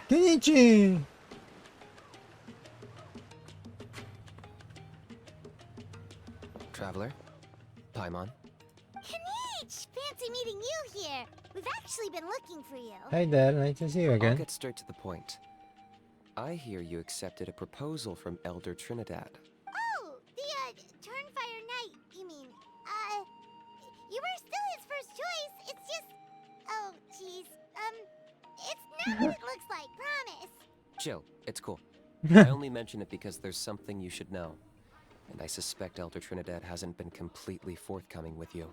Kenichi! Traveler? Paimon? Kinich! Fancy meeting you here. We've actually been looking for you. Hi there, nice to see you I'll again. get straight to the point. I hear you accepted a proposal from Elder Trinidad. Oh, the, Turnfire Knight, you mean. You were still his first choice. It's just... Oh, jeez. It's not what it looks like, promise. Chill, it's cool. I only mention it because there's something you should know. And I suspect Elder Trinidad hasn't been completely forthcoming with you.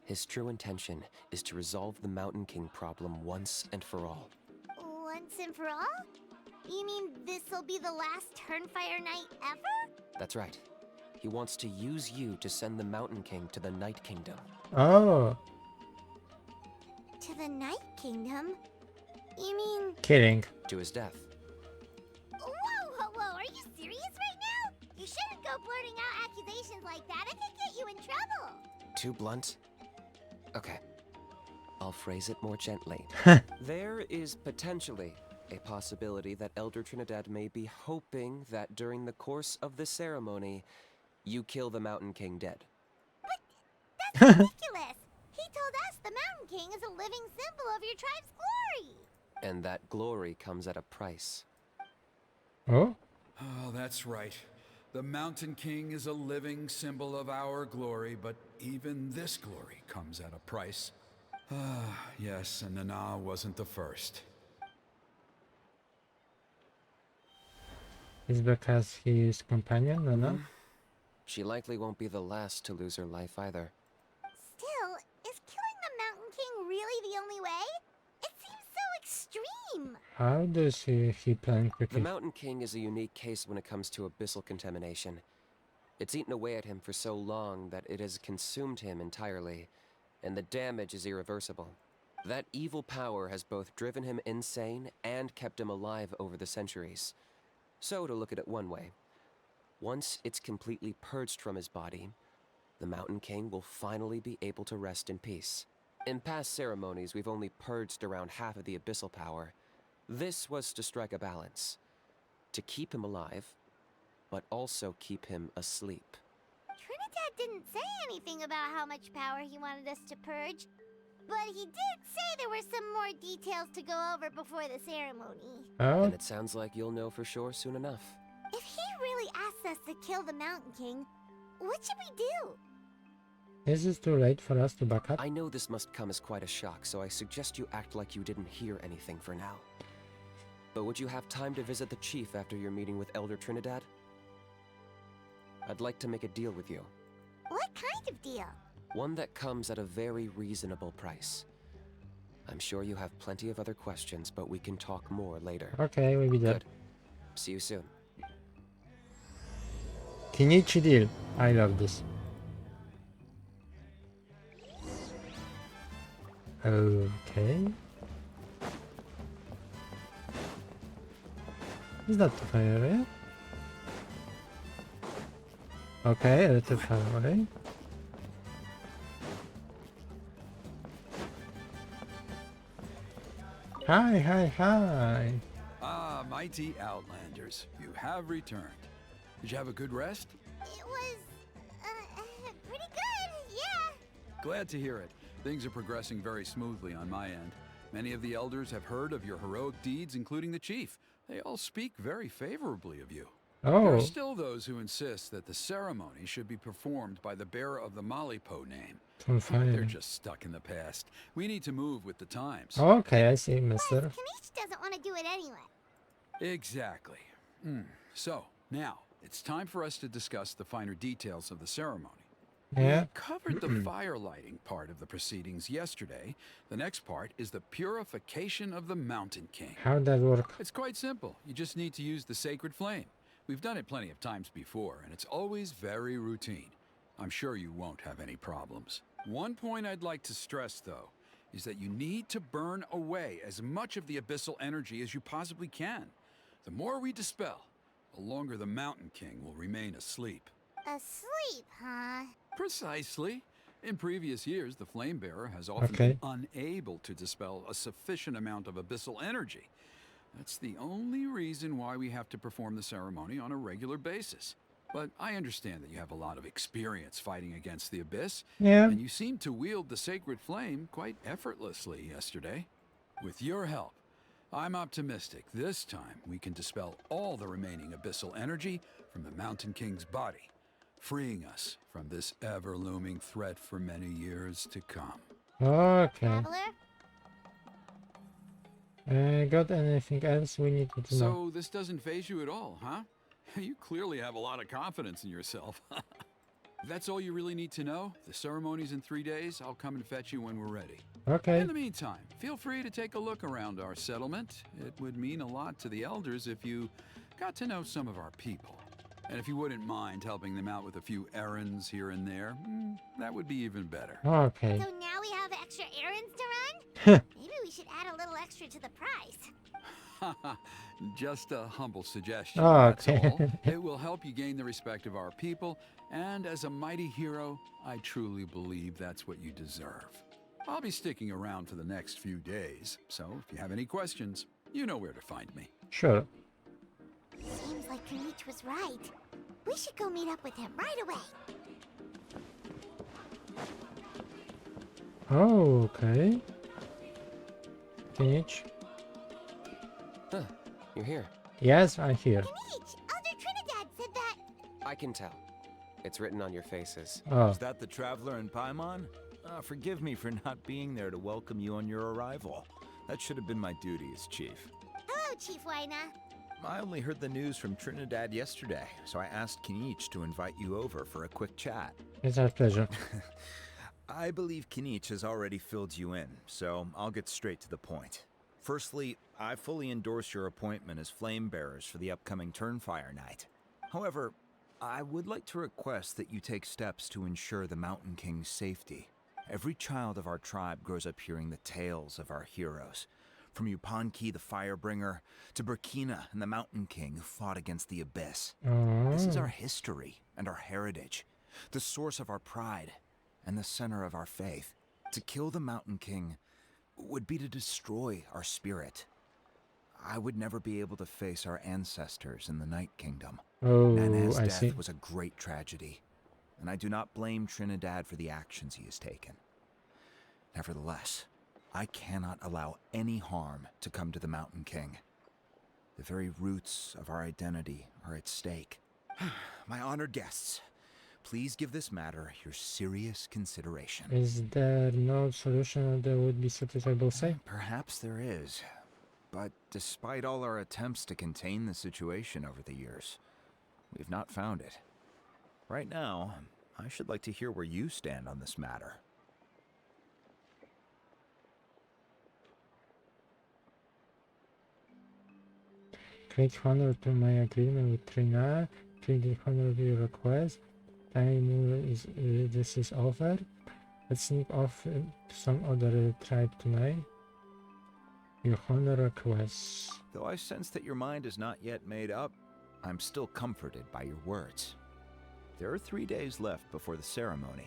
His true intention is to resolve the Mountain King problem once and for all. Once and for all? You mean this'll be the last Turnfire Knight ever? That's right. He wants to use you to send the Mountain King to the Night Kingdom. Oh, To the Night Kingdom? You mean... kidding. To his death. Whoa, are you serious right now? You shouldn't go blurting out accusations like that. It could get you in trouble. Too blunt? Okay. I'll phrase it more gently. There is potentially a possibility that Elder Trinidad may be hoping that during the course of the ceremony, you kill the Mountain King dead. That's ridiculous. He told us the Mountain King is a living symbol of your tribe's glory. And that glory comes at a price. Oh? Oh, that's right. The Mountain King is a living symbol of our glory, but even this glory comes at a price. Ah, yes, and Nana wasn't the first. Is because he is companion or not? She likely won't be the last to lose her life either. Still, is killing the Mountain King really the only way? It seems so extreme. How does he plan The quickly? Mountain King is a unique case when it comes to abyssal contamination. It's eaten away at him for so long that it has consumed him entirely, and the damage is irreversible. That evil power has both driven him insane and kept him alive over the centuries. So, to look at it one way, once it's completely purged from his body, the Mountain King will finally be able to rest in peace. In past ceremonies, we've only purged around half of the abyssal power. This was to strike a balance, to keep him alive, but also keep him asleep. Trinidad didn't say anything about how much power he wanted us to purge, but he did say there were some more details to go over before the ceremony. Oh, And it sounds like you'll know for sure soon enough. If he really asks us to kill the Mountain King, what should we do? is it too late for us to back up? I know this must come as quite a shock, so I suggest you act like you didn't hear anything for now. But would you have time to visit the chief after your meeting with Elder Trinidad? I'd like to make a deal with you. What kind of deal? One that comes at a very reasonable price. I'm sure you have plenty of other questions, but we can talk more later. Okay, we'll be there. Good. See you soon. Kenichi deal. I love this. Okay. Is that the fire area? Okay, a little far away. Hi. Ah, mighty Outlanders, you have returned. Did you have a good rest? It was, pretty good, yeah. Glad to hear it. Things are progressing very smoothly on my end. Many of the elders have heard of your heroic deeds, including the chief. They all speak very favorably of you. There Oh, are still those who insist that the ceremony should be performed by the bearer of the Malipo name. some They're fire. just stuck in the past. We need to move with the times. Okay, I see, Plus, mister. Kinich doesn't want to do it anyway. Exactly. So, now, it's time for us to discuss the finer details of the ceremony. Yeah. We covered the fire lighting part of the proceedings yesterday. The next part is the purification of the Mountain King. How'd that work? It's quite simple. You just need to use the sacred flame. We've done it plenty of times before, and it's always very routine. I'm sure you won't have any problems. One point I'd like to stress, though, is that you need to burn away as much of the abyssal energy as you possibly can. The more we dispel, the longer the Mountain King will remain asleep. Asleep, huh? Precisely. In previous years, the Flame Bearer has often Okay. been unable to dispel a sufficient amount of abyssal energy. That's the only reason why we have to perform the ceremony on a regular basis. But I understand that you have a lot of experience fighting against the Abyss, Yeah. and you seemed to wield the sacred flame quite effortlessly yesterday. With your help, I'm optimistic this time we can dispel all the remaining abyssal energy from the Mountain King's body, freeing us from this ever-looming threat for many years to come. Okay. Traveler? Got anything else we need to know? So this doesn't faze you at all, huh? You clearly have a lot of confidence in yourself. That's all you really need to know. The ceremony's in 3 days. I'll come and fetch you when we're ready. Okay. In the meantime, feel free to take a look around our settlement. It would mean a lot to the elders if you got to know some of our people. And if you wouldn't mind helping them out with a few errands here and there, that would be even better. Okay. So now we have extra errands to run? Maybe we should add a little extra to the price. Just a humble suggestion, Oh, that's okay. all. It will help you gain the respect of our people, and as a mighty hero, I truly believe that's what you deserve. I'll be sticking around for the next few days, so if you have any questions, you know where to find me. Sure. Seems like Kinich was right. We should go meet up with him right away. Oh, okay. Kinich? Huh, you're here. Yes, I'm here. Kinich, Elder Trinidad said that. I can tell. It's written on your faces. Oh, Is that the Traveler and Paimon? Forgive me for not being there to welcome you on your arrival. That should have been my duty as chief. Hello, Chief Waina. I only heard the news from Trinidad yesterday, so I asked Kinich to invite you over for a quick chat. it's our pleasure. I believe Kinich has already filled you in, so I'll get straight to the point. Firstly, I fully endorse your appointment as flame bearers for the upcoming Turnfire Night. However, I would like to request that you take steps to ensure the Mountain King's safety. Every child of our tribe grows up hearing the tales of our heroes. From Yupanqui the Firebringer, to Burkina and the Mountain King who fought against the Abyss. This is Oh, our history and our heritage, the source of our pride and the center of our faith. To kill the Mountain King would be to destroy our spirit. I would never be able to face our ancestors in the Night Kingdom. oh, Nana's I death see. was a great tragedy, and I do not blame Trinidad for the actions he has taken. Nevertheless, I cannot allow any harm to come to the Mountain King. The very roots of our identity are at stake. My honored guests, please give this matter your serious consideration. Is there no solution that would be satisfiable, say? Perhaps there is, but despite all our attempts to contain the situation over the years, we've not found it. Right now, I should like to hear where you stand on this matter. Great honor to my agreement with Trina. Great honor to your request. Time is this is over. Let's sneak off to some other tribe tonight. Your honor requests. Though I sense that your mind is not yet made up, I'm still comforted by your words. There are 3 days left before the ceremony.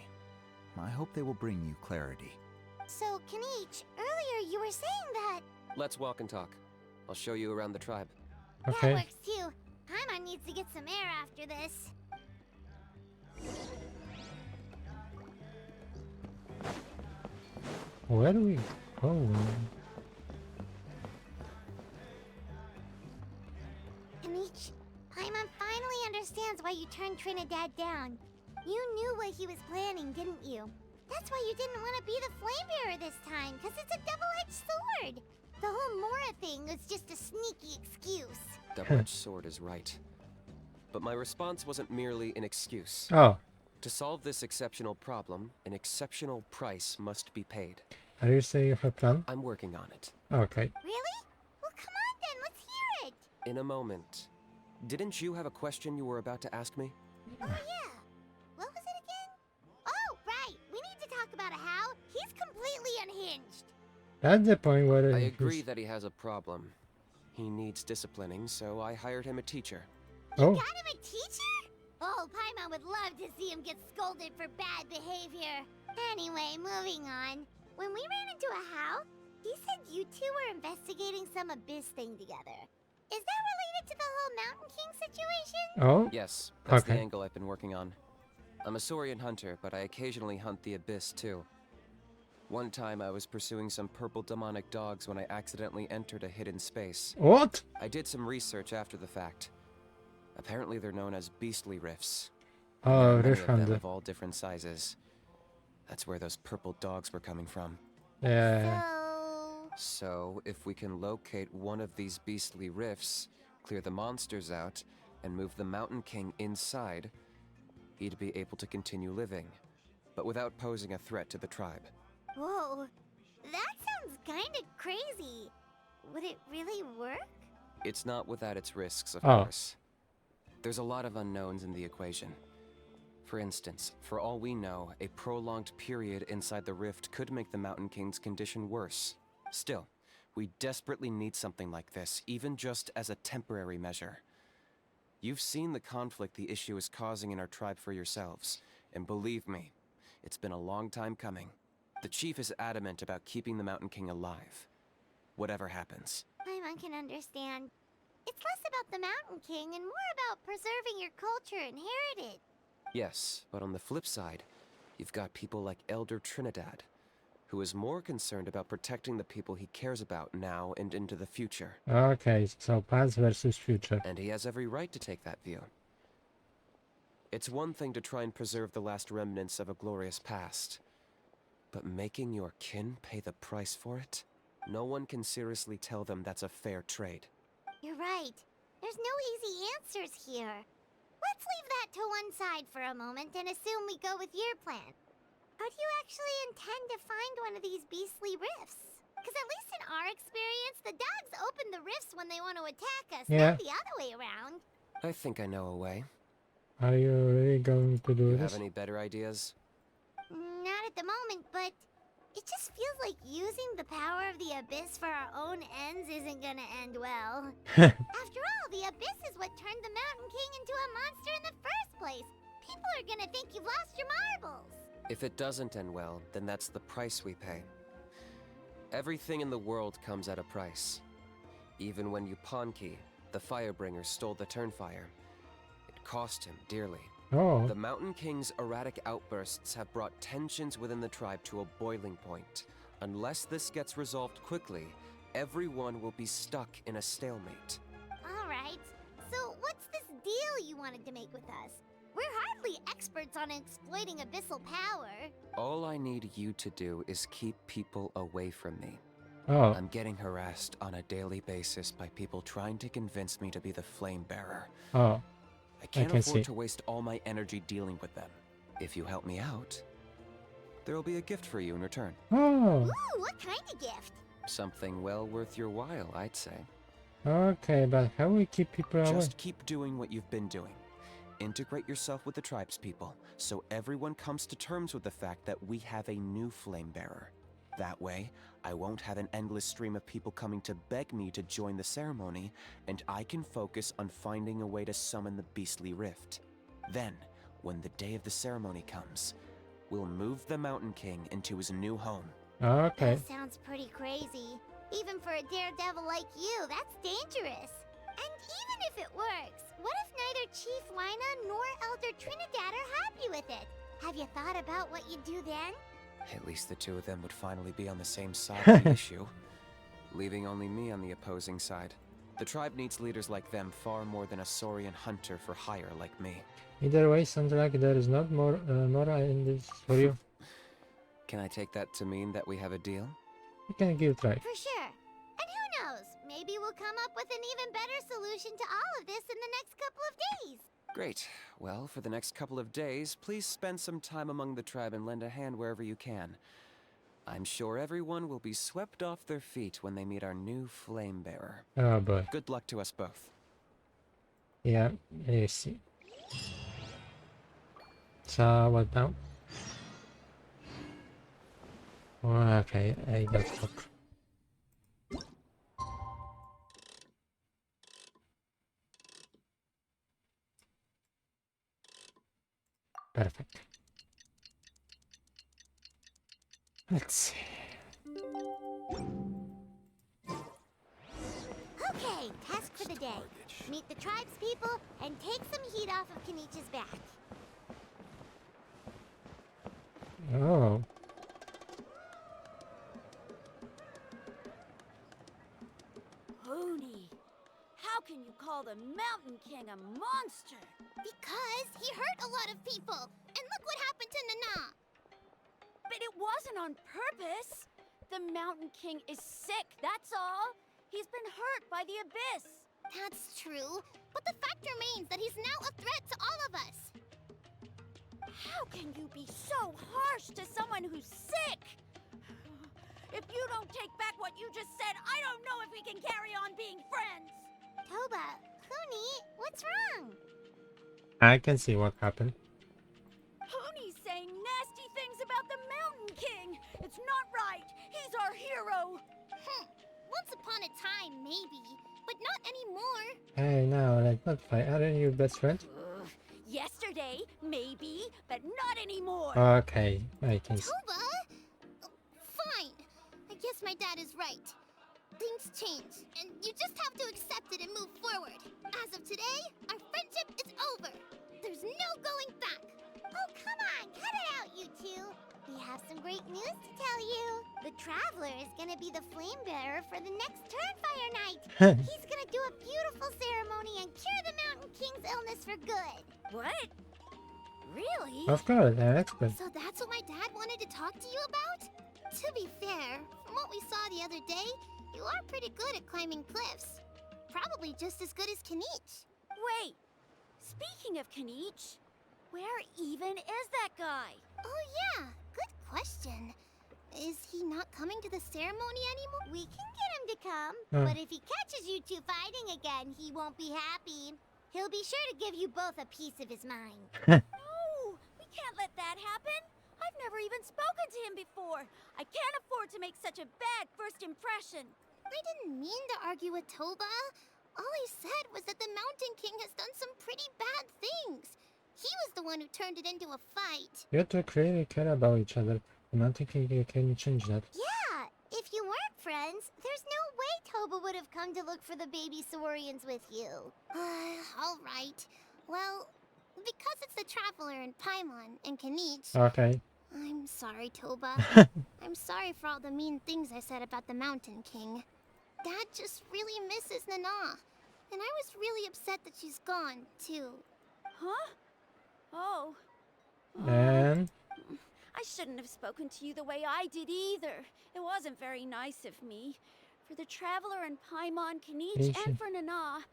I hope they will bring you clarity. So, Kinich, earlier you were saying that. Let's walk and talk. I'll show you around the tribe. That Okay. works too. Paimon needs to get some air after this. Where are we going? Kinich, Paimon finally understands why you turned Trinidad down. You knew what he was planning, didn't you? That's why you didn't want to be the flame bearer this time, because it's a double-edged sword. The whole Mora thing was just a sneaky excuse. Double-edged sword is right. But my response wasn't merely an excuse. Oh, To solve this exceptional problem, an exceptional price must be paid. are you saying you have a plan? I'm working on it. Okay. Really? Well, come on then, let's hear it. In a moment. Didn't you have a question you were about to ask me? Oh, yeah. What was it again? Oh, right. We need to talk about how he's completely unhinged. That's the point where I he's- agree that he has a problem. He needs disciplining, so I hired him a teacher. Oh, Got him a teacher? Oh, Paimon would love to see him get scolded for bad behavior. Anyway, moving on. When we ran into a house, he said you two were investigating some abyss thing together. Is that related to the whole Mountain King situation? Oh, Yes, that's the okay. angle I've been working on. I'm a Saurian hunter, but I occasionally hunt the abyss too. One time I was pursuing some purple demonic dogs when I accidentally entered a hidden space. What? I did some research after the fact. Apparently they're known as beastly rifts. And there Oh, are many Rift of them Hunter. of all different sizes. That's where those purple dogs were coming from. Yeah. So, if we can locate one of these beastly rifts, clear the monsters out, and move the Mountain King inside, he'd be able to continue living, but without posing a threat to the tribe. Whoa, that sounds kind of crazy. Would it really work? It's not without its risks, of Oh. course. There's a lot of unknowns in the equation. For instance, for all we know, a prolonged period inside the rift could make the Mountain King's condition worse. Still, we desperately need something like this, even just as a temporary measure. You've seen the conflict the issue is causing in our tribe for yourselves, and believe me, it's been a long time coming. The chief is adamant about keeping the Mountain King alive, whatever happens. I can understand. It's less about the Mountain King and more about preserving your culture and heritage. Yes, but on the flip side, you've got people like Elder Trinidad, who is more concerned about protecting the people he cares about now and into the future. Okay, so past versus future. And he has every right to take that view. It's one thing to try and preserve the last remnants of a glorious past, but making your kin pay the price for it? No one can seriously tell them that's a fair trade. You're right. There's no easy answers here. Let's leave that to one side for a moment and assume we go with your plan. How do you actually intend to find one of these beastly rifts? Because at least in our experience, the dogs open the rifts when they want to attack us, Yeah. not the other way around. I think I know a way. Are you really going to do You this? have any better ideas? Not at the moment, but it just feels like using the power of the Abyss for our own ends isn't gonna end well. After all, the Abyss is what turned the Mountain King into a monster in the first place. People are gonna think you've lost your marbles. If it doesn't end well, then that's the price we pay. Everything in the world comes at a price. Even when Yupanqui, the Firebringer, stole the Turnfire, it cost him dearly. Oh, The Mountain King's erratic outbursts have brought tensions within the tribe to a boiling point. Unless this gets resolved quickly, everyone will be stuck in a stalemate. Alright, so what's this deal you wanted to make with us? We're hardly experts on exploiting abyssal power. All I need you to do is keep people away from me. oh, I'm getting harassed on a daily basis by people trying to convince me to be the Flame Bearer. oh. I can't can afford see. to waste all my energy dealing with them. If you help me out, there'll be a gift for you in return. Oh, Ooh, what kind of gift? Something well worth your while, I'd say. okay, but how we keep people away? Just keep doing what you've been doing. Integrate yourself with the tribespeople, so everyone comes to terms with the fact that we have a new Flame Bearer. That way, I won't have an endless stream of people coming to beg me to join the ceremony, and I can focus on finding a way to summon the Beastly Rift. Then, when the day of the ceremony comes, we'll move the Mountain King into his new home. Okay. That sounds pretty crazy. Even for a daredevil like you, that's dangerous. And even if it works, what if neither Chief Wyna nor Elder Trinidad are happy with it? Have you thought about what you'd do then? At least the two of them would finally be on the same side of the issue, leaving only me on the opposing side. The tribe needs leaders like them far more than a Saurian hunter for hire like me. Either way, sounds like there is not more in this for you. Can I take that to mean that we have a deal? You can give it a try. For sure. And who knows? Maybe we'll come up with an even better solution to all of this in the next couple of days. Great. Well, for the next couple of days, please spend some time among the tribe and lend a hand wherever you can. I'm sure everyone will be swept off their feet when they meet our new Flame Bearer. Oh boy. Good luck to us both. Yeah, you see. So what now? Okay, I got fuck. Perfect. Let's see. Okay, task for the day. Meet the tribespeople and take some heat off of Kinich's back. Oh. Hoonie, how can you call the Mountain King a monster? Because he hurt a lot of people. And look what happened to Nana. But it wasn't on purpose. The Mountain King is sick, that's all. He's been hurt by the abyss. That's true. But the fact remains that he's now a threat to all of us. How can you be so harsh to someone who's sick? If you don't take back what you just said, I don't know if we can carry on being friends. Toba, Huni, what's wrong? I can see what happened. Hoonie's saying nasty things about the Mountain King. It's not right. He's our hero. Once upon a time, maybe. But not anymore. Hey, now let's not fight. Aren't you best friends? Yesterday, maybe, but not anymore. Okay, I can see. Toba? Fine. I guess my dad is right. Things change, and you just have to accept it and move forward. As of today, our friendship is over. There's no going back. Oh, come on, cut it out, you two. We have some great news to tell you. The Traveler is gonna be the flame bearer for the next Turnfire night. He's gonna do a beautiful ceremony and cure the Mountain King's illness for good. What? Really? Of course, I'm expert. So that's what my dad wanted to talk to you about? To be fair, from what we saw the other day, you are pretty good at climbing cliffs. Probably just as good as Kinich. Wait. Speaking of Kinich, where even is that guy? Oh yeah, good question. Is he not coming to the ceremony anymore? We can get him to come, but if he catches you two fighting again, he won't be happy. He'll be sure to give you both a piece of his mind. No, we can't let that happen. I've never even spoken to him before. I can't afford to make such a bad first impression. I didn't mean to argue with Toba. All I said was that the Mountain King has done some pretty bad things. He was the one who turned it into a fight. You two clearly care about each other. I'm not thinking you can change that. Yeah, if you weren't friends, there's no way Toba would have come to look for the baby Saurians with you. All right. Well, because it's the Traveler and Paimon and Kinich, Okay. I'm sorry, Toba. I'm sorry for all the mean things I said about the Mountain King. Dad just really misses Nana. And I was really upset that she's gone, too. Huh? Oh. And I shouldn't have spoken to you the way I did either. It wasn't very nice of me. For the Traveler and Paimon, Kinich, and for Nana.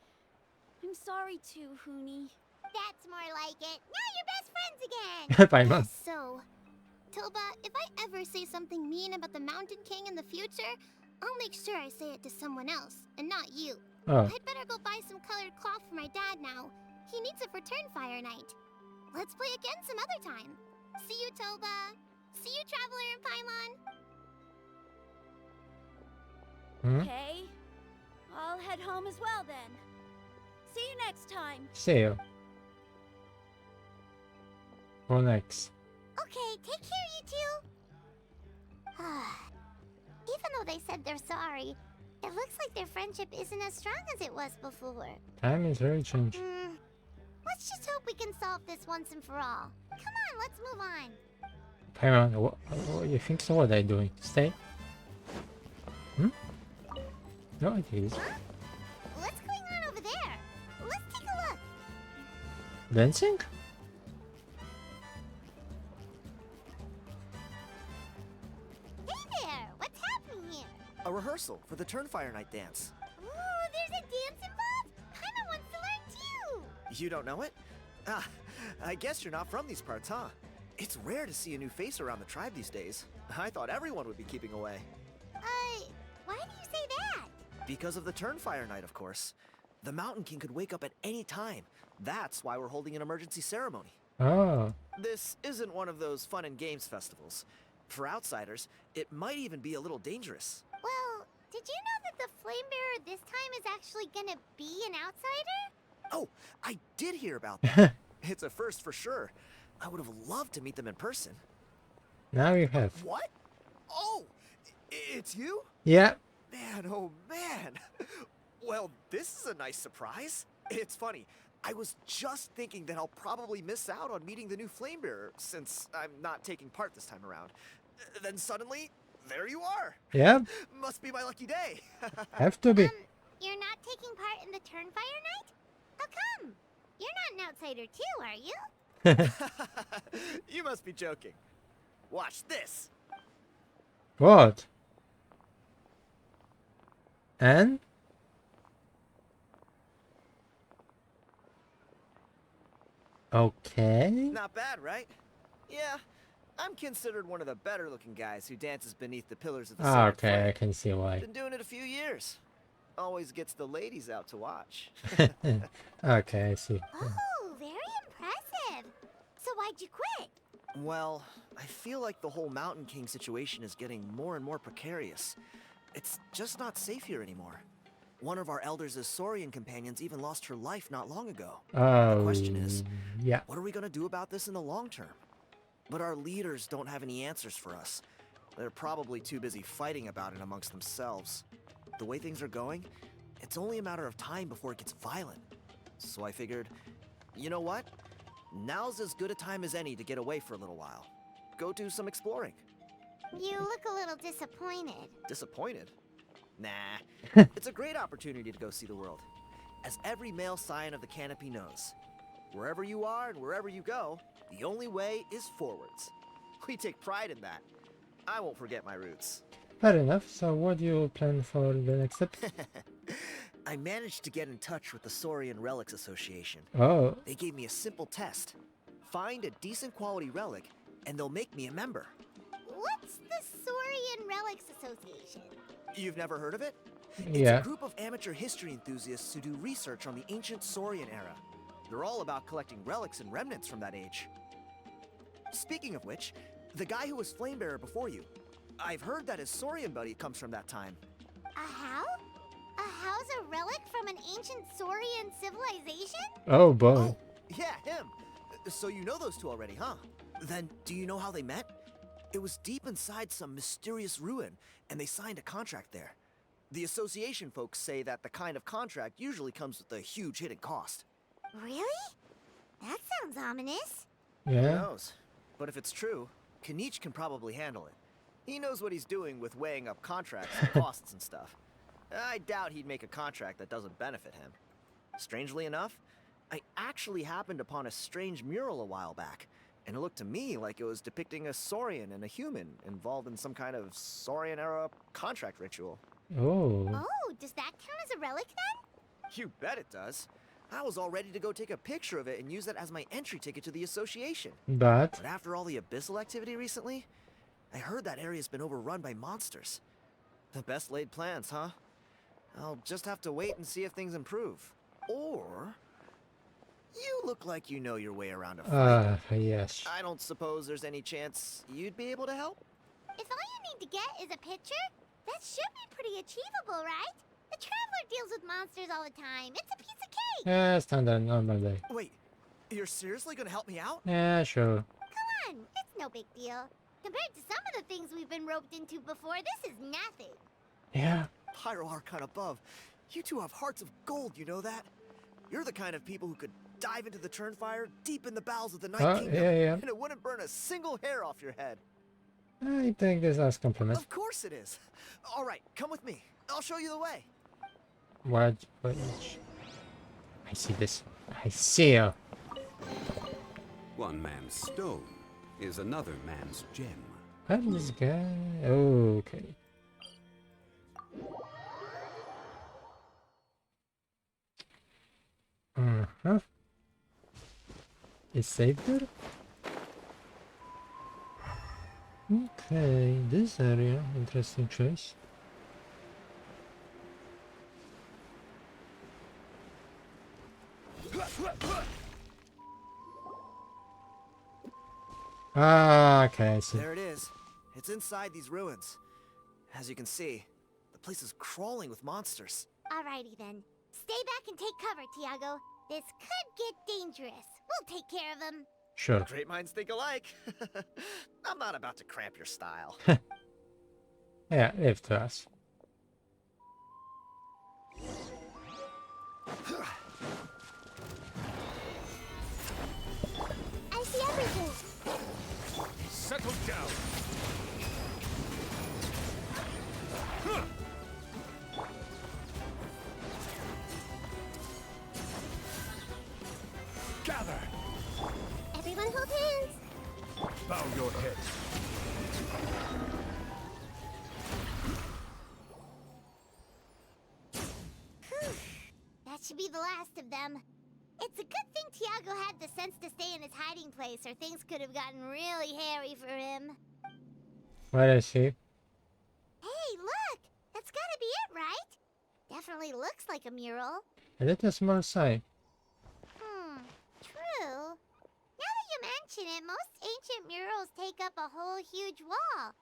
I'm sorry too, Huni. That's more like it. Now you're best friends again. Paimon. So, Toba, if I ever say something mean about the Mountain King in the future, I'll make sure I say it to someone else, and not you. Oh, I'd better go buy some colored cloth for my dad now. He needs it for Turnfire night. Let's play again some other time. See you, Toba. See you, Traveler and Paimon. Okay. I'll head home as well then. See you next time. see you. Who next? Okay, take care, you two. Even though they said they're sorry, it looks like their friendship isn't as strong as it was before. Time is really changed. Let's just hope we can solve this once and for all. Come on, let's move on. Paimon, what you think so? What are you doing? Stay? No, it is. Huh? What's going on over there? Let's take a look. Dancing? Hey there, what's happening here? A rehearsal for the Turnfire Night dance. Ooh, there's a dance involved? Paimon wants to learn too. You don't know it? Ah, I guess you're not from these parts, huh? It's rare to see a new face around the tribe these days. I thought everyone would be keeping away. Why do you say that? Because of the Turnfire Night, of course. The Mountain King could wake up at any time. That's why we're holding an emergency ceremony. Oh, This isn't one of those fun and games festivals. For outsiders, it might even be a little dangerous. Well, did you know that the Flame Bearer this time is actually gonna be an outsider? Oh, I did hear about that. It's a first for sure. I would have loved to meet them in person. now you have. What? Oh, it's you? Yeah. Man, oh man. Well, this is a nice surprise. It's funny. I was just thinking that I'll probably miss out on meeting the new Flamebearer since I'm not taking part this time around. Then suddenly, there you are. Yeah. Must be my lucky day. Have to be. You're not taking part in the Turnfire Night? How come? You're not an outsider too, are you? You must be joking. Watch this. What? And? Okay. Not bad, right? Yeah, I'm considered one of the better looking guys who dances beneath the pillars of the Sacred Okay, I Flame. can see why. Been doing it a few years. Always gets the ladies out to watch. Okay, I see. Oh, very impressive. So why'd you quit? Well, I feel like the whole Mountain King situation is getting more and more precarious. It's just not safe here anymore. One of our elders' Saurian companions even lost her life not long ago. Oh, The question is, yeah. what are we gonna do about this in the long term? But our leaders don't have any answers for us. They're probably too busy fighting about it amongst themselves. The way things are going, it's only a matter of time before it gets violent. So I figured, you know what? Now's as good a time as any to get away for a little while. Go do some exploring. You look a little disappointed. Disappointed? Nah. It's a great opportunity to go see the world. As every male scion of the canopy knows, wherever you are and wherever you go, the only way is forwards. We take pride in that. I won't forget my roots. Fair enough. So what do you plan for the next step? I managed to get in touch with the Saurian Relics Association. Oh, They gave me a simple test. Find a decent quality relic, and they'll make me a member. What's the Saurian Relics Association? You've never heard of it? It's yeah. a group of amateur history enthusiasts who do research on the ancient Saurian era. They're all about collecting relics and remnants from that age. Speaking of which, the guy who was Flamebearer before you, I've heard that his Saurian buddy comes from that time. A how? A how's a relic from an ancient Saurian civilization? Oh boy. Oh, yeah, him. So you know those two already, huh? Then do you know how they met? It was deep inside some mysterious ruin, and they signed a contract there. The association folks say that the kind of contract usually comes with a huge hidden cost. Really? That sounds ominous. Who Yeah. knows? But if it's true, Kinich can probably handle it. He knows what he's doing with weighing up contracts and costs and stuff. I doubt he'd make a contract that doesn't benefit him. Strangely enough, I actually happened upon a strange mural a while back, and it looked to me like it was depicting a Saurian and a human involved in some kind of Saurian-era contract ritual. Oh. Oh, does that count as a relic then? You bet it does. I was all ready to go take a picture of it and use that as my entry ticket to the association. But But after all the abyssal activity recently, I heard that area's been overrun by monsters. The best laid plans, huh? I'll just have to wait and see if things improve. Or... You look like you know your way around a fight. yes. I don't suppose there's any chance you'd be able to help? If all you need to get is a picture, that should be pretty achievable, right? The Traveler deals with monsters all the time. It's a piece of cake. Yeah, standard normal day. Wait, you're seriously gonna help me out? Yeah, sure. Come on, it's no big deal. Compared to some of the things we've been roped into before, this is nothing. Yeah. Pyro Archon above, you two have hearts of gold, you know that? You're the kind of people who could dive into the Turnfire deep in the bowels of the Night Kingdom, yeah. and it wouldn't burn a single hair off your head. I take this as compliment. Of course it is. All right, come with me. I'll show you the way. What? I see this. I see you. One man's stone is another man's gem. What this guy? Okay. Uh-huh. Is safe there? Okay, this area, interesting choice. Ah, okay, I see. There it is. It's inside these ruins. As you can see, the place is crawling with monsters. Alrighty then. Stay back and take cover, Tiago. This could get dangerous. We'll take care of them. Sure. Great minds think alike. I'm not about to cramp your style. Yeah, leave to us. I see everything. Settle down. Gather. Everyone hold hands. Bow your head. That should be the last of them. It's a good thing Tiago had the sense to stay in his hiding place, or things could have gotten really hairy for him. Where is he? Hey, look! That's gotta be it, right? Definitely looks like a mural. A little small sign. True. Now that you mention it, most ancient murals take up a whole huge wall.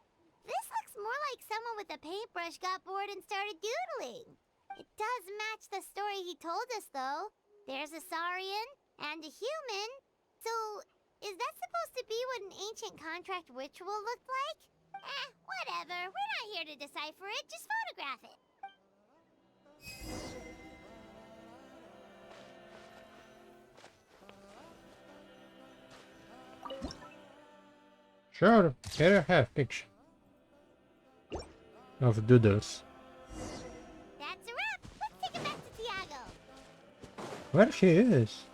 This looks more like someone with a paintbrush got bored and started doodling. It does match the story he told us, though. There's a Saurian and a human. So, is that supposed to be what an ancient contract ritual looked like? Whatever. We're not here to decipher it. Just photograph it. Sure, here I have picture of doodles. That's a wrap. Let's take it back to Tiago. Where she is?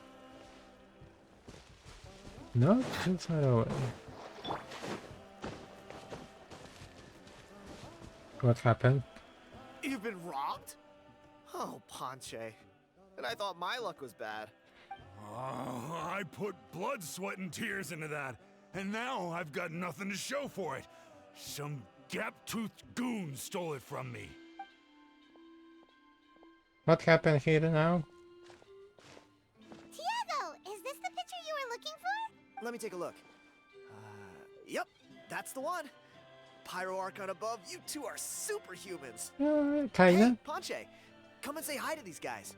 Not too far away. What happened? You've been robbed? Oh, Ponche. And I thought my luck was bad. Oh, I put blood, sweat, and tears into that, and now I've got nothing to show for it. Some gap-toothed goon stole it from me. What happened here now? Tiago, is this the picture you were looking for? Let me take a look. Yep, that's the one. Pyro Archon above, you two are superhumans. Kinda. Hey, Ponche, come and say hi to these guys.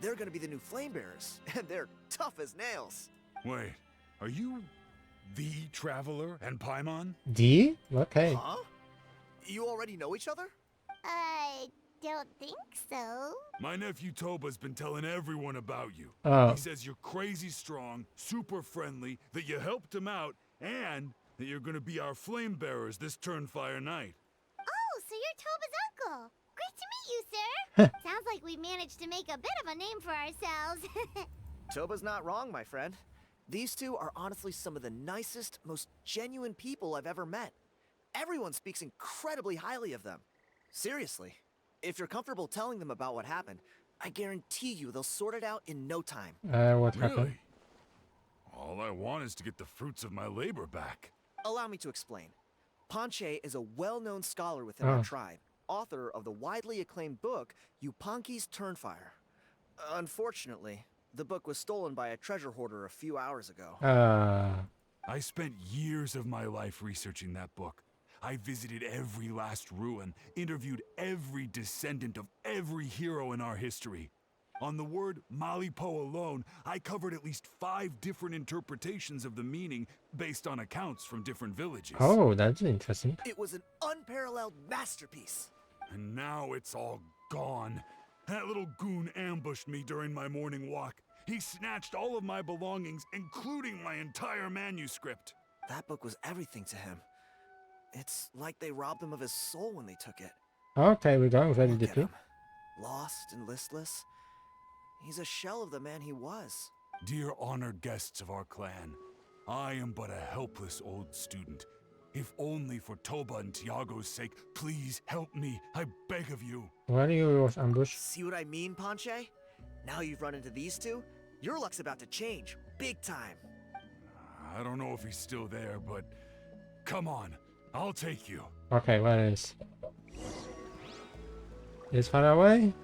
They're gonna be the new flame bearers, and they're tough as nails. Wait, are you the Traveler and Paimon? D? Okay. Huh? You already know each other? I don't think so. My nephew Toba's been telling everyone about you. Oh. He says you're crazy strong, super friendly, that you helped him out, and that you're gonna be our flame bearers this Turnfire night. Oh, so you're Toba's uncle. Great to meet you, sir. Sounds like we managed to make a bit of a name for ourselves. Toba's not wrong, my friend. These two are honestly some of the nicest, most genuine people I've ever met. Everyone speaks incredibly highly of them. Seriously, if you're comfortable telling them about what happened, I guarantee you they'll sort it out in no time. What happened? Really? All I want is to get the fruits of my labor back. Allow me to explain. Ponche is a well-known scholar within our tribe, author of the widely acclaimed book, Yupanqui's Turnfire. Unfortunately, the book was stolen by a treasure hoarder a few hours ago. I spent years of my life researching that book. I visited every last ruin, interviewed every descendant of every hero in our history. On the word Malipo alone, I covered at least 5 different interpretations of the meaning based on accounts from different villages. Oh, that's interesting. It was an unparalleled masterpiece. And now it's all gone. That little goon ambushed me during my morning walk. He snatched all of my belongings, including my entire manuscript. That book was everything to him. It's like they robbed him of his soul when they took it. Okay, we're going very Look at deeply. him. Lost and listless. He's a shell of the man he was. Dear honored guests of our clan, I am but a helpless old student. If only for Toba and Tiago's sake, please help me. I beg of you. Where you was ambushed? See what I mean, Ponche? Now you've run into these two, your luck's about to change. Big time. I don't know if he's still there, but come on, I'll take you. Okay, where is? Is far away?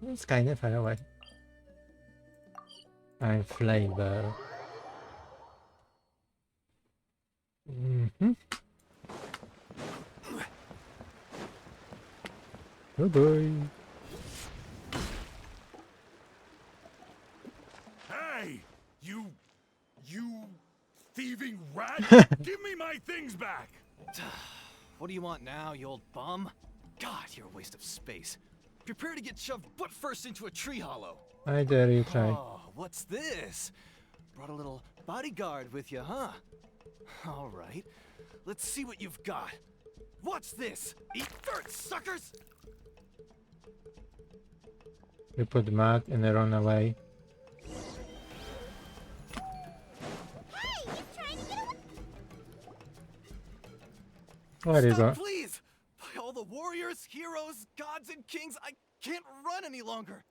It's kinda far away. I'm flavor. Oh boy. Hey, you thieving rat! Give me my things back! What do you want now, you old bum? God, you're a waste of space. Prepare to get shoved butt first into a tree hollow. I dare you try. Oh, what's this? Brought a little bodyguard with you, huh? All right. Let's see what you've got. What's this? Eat dirt, suckers! We put mud and run away. Hey, he's trying to get away. Where is Stop, it? please! By all the warriors, heroes, gods, and kings, I can't run any longer.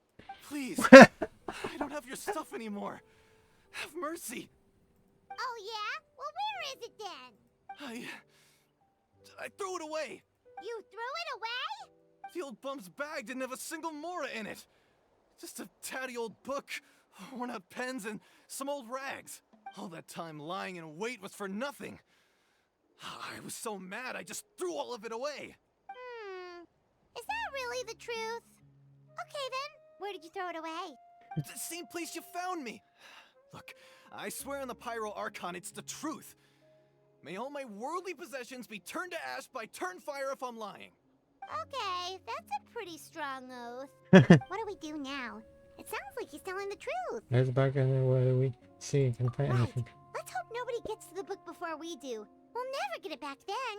Please. I don't have your stuff anymore. Have mercy. Oh, yeah? Well, where is it then? I threw it away. You threw it away? The old bum's bag didn't have a single mora in it. Just a tatty old book, worn out pens, and some old rags. All that time lying in wait was for nothing. I was so mad, I just threw all of it away. Is that really the truth? Okay, then. Where did you throw it away? The same place you found me. Look, I swear on the Pyro Archon, it's the truth. May all my worldly possessions be turned to ash by Turnfire if I'm lying. Okay, that's a pretty strong oath. What do we do now? It sounds like he's telling the truth. Let's back in where we see can find Right. anything. Let's hope nobody gets to the book before we do. We'll never get it back then.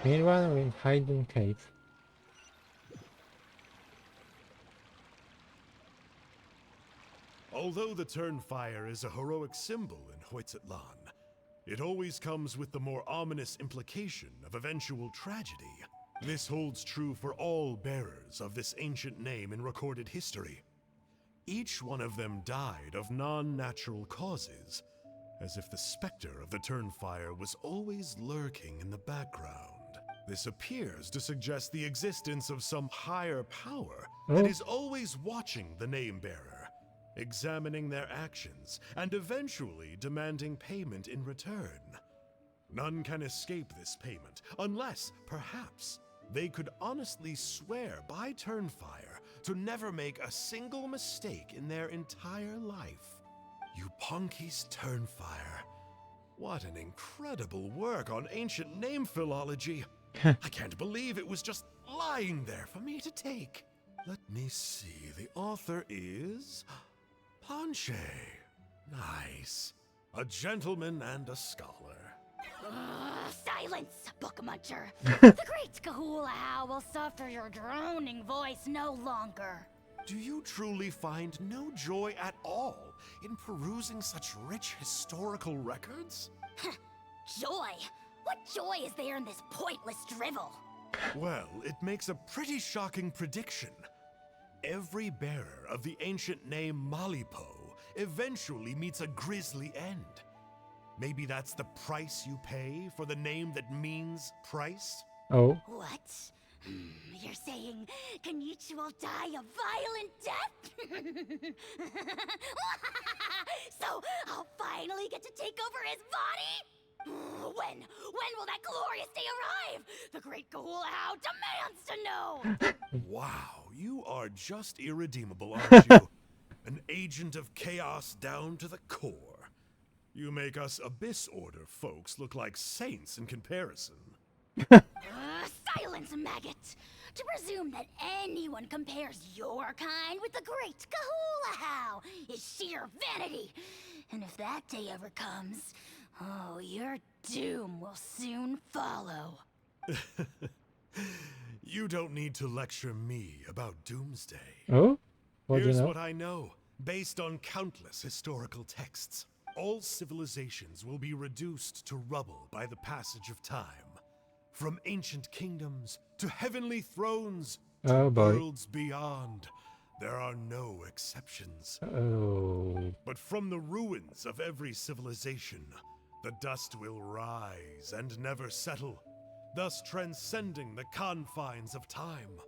Meanwhile, we hide in cave. Although the Turnfire is a heroic symbol in Hoytzatlan, it always comes with the more ominous implication of eventual tragedy. This holds true for all bearers of this ancient name in recorded history. Each one of them died of non-natural causes, as if the specter of the Turnfire was always lurking in the background. This appears to suggest the existence of some higher power that is always watching the name-bearer, examining their actions, and eventually demanding payment in return. None can escape this payment, unless, perhaps, they could honestly swear by Turnfire to never make a single mistake in their entire life. Yuponki's Turnfire. What an incredible work on ancient name philology. I can't believe it was just lying there for me to take. Let me see, the author is... Ponche. Nice. A gentleman and a scholar. Silence, book muncher. The great Kahula will suffer your droning voice no longer. Do you truly find no joy at all in perusing such rich historical records? Joy? What joy is there in this pointless drivel? Well, it makes a pretty shocking prediction. Every bearer of the ancient name Malipo eventually meets a grisly end. Maybe that's the price you pay for the name that means price? Oh. What? You're saying Kinich will die a violent death? So I'll finally get to take over his body? When will that glorious day arrive? The great Kahula demands to know! Wow, you are just irredeemable, aren't you? An agent of chaos down to the core. You make us Abyss Order folks look like saints in comparison. Silence, maggot! To presume that anyone compares your kind with the great Kahula is sheer vanity. And if that day ever comes, oh, your doom will soon follow. You don't need to lecture me about Doomsday. Oh? What do you Here's know? what I know, based on countless historical texts. All civilizations will be reduced to rubble by the passage of time. From ancient kingdoms to heavenly thrones to Oh boy. worlds beyond, there are no exceptions. Oh. But from the ruins of every civilization, the dust will rise and never settle, thus transcending the confines of time.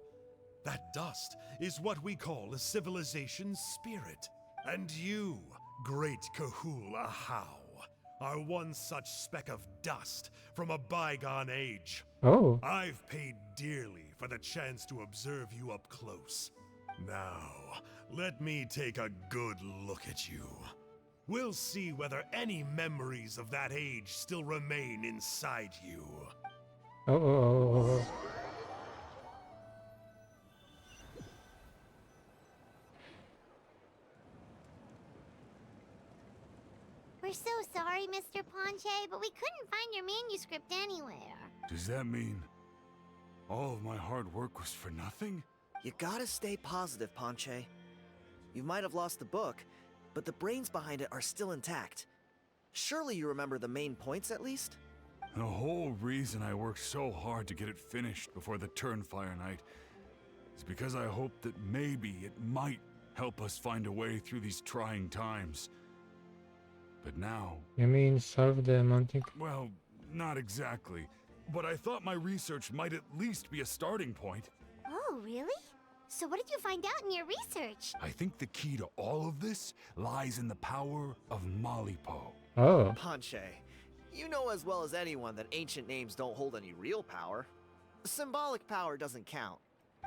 That dust is what we call a civilization's spirit. And you, great Kahula How, are one such speck of dust from a bygone age. Oh. I've paid dearly for the chance to observe you up close. Now, let me take a good look at you. We'll see whether any memories of that age still remain inside you. Oh. We're so sorry, Mr. Ponche, but we couldn't find your manuscript anywhere. Does that mean all of my hard work was for nothing? You gotta stay positive, Ponche. You might have lost the book, but the brains behind it are still intact. Surely you remember the main points at least? The whole reason I worked so hard to get it finished before the Turnfire Night is because I hoped that maybe it might help us find a way through these trying times. But now... You mean solve the mounting? Well, not exactly. But I thought my research might at least be a starting point. Oh, really? So what did you find out in your research? I think the key to all of this lies in the power of Malipo. Oh. Ponche, you know as well as anyone that ancient names don't hold any real power. Symbolic power doesn't count.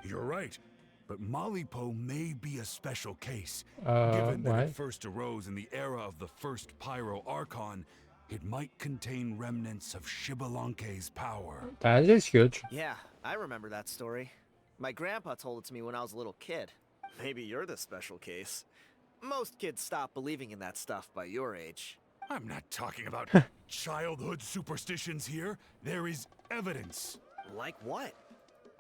You're right. But Malipo may be a special case. Given Given that why? it first arose in the era of the first Pyro Archon, it might contain remnants of Shibalanke's power. That is huge. Yeah, I remember that story. My grandpa told it to me when I was a little kid. Maybe you're the special case. Most kids stop believing in that stuff by your age. I'm not talking about childhood superstitions here. There is evidence. Like what?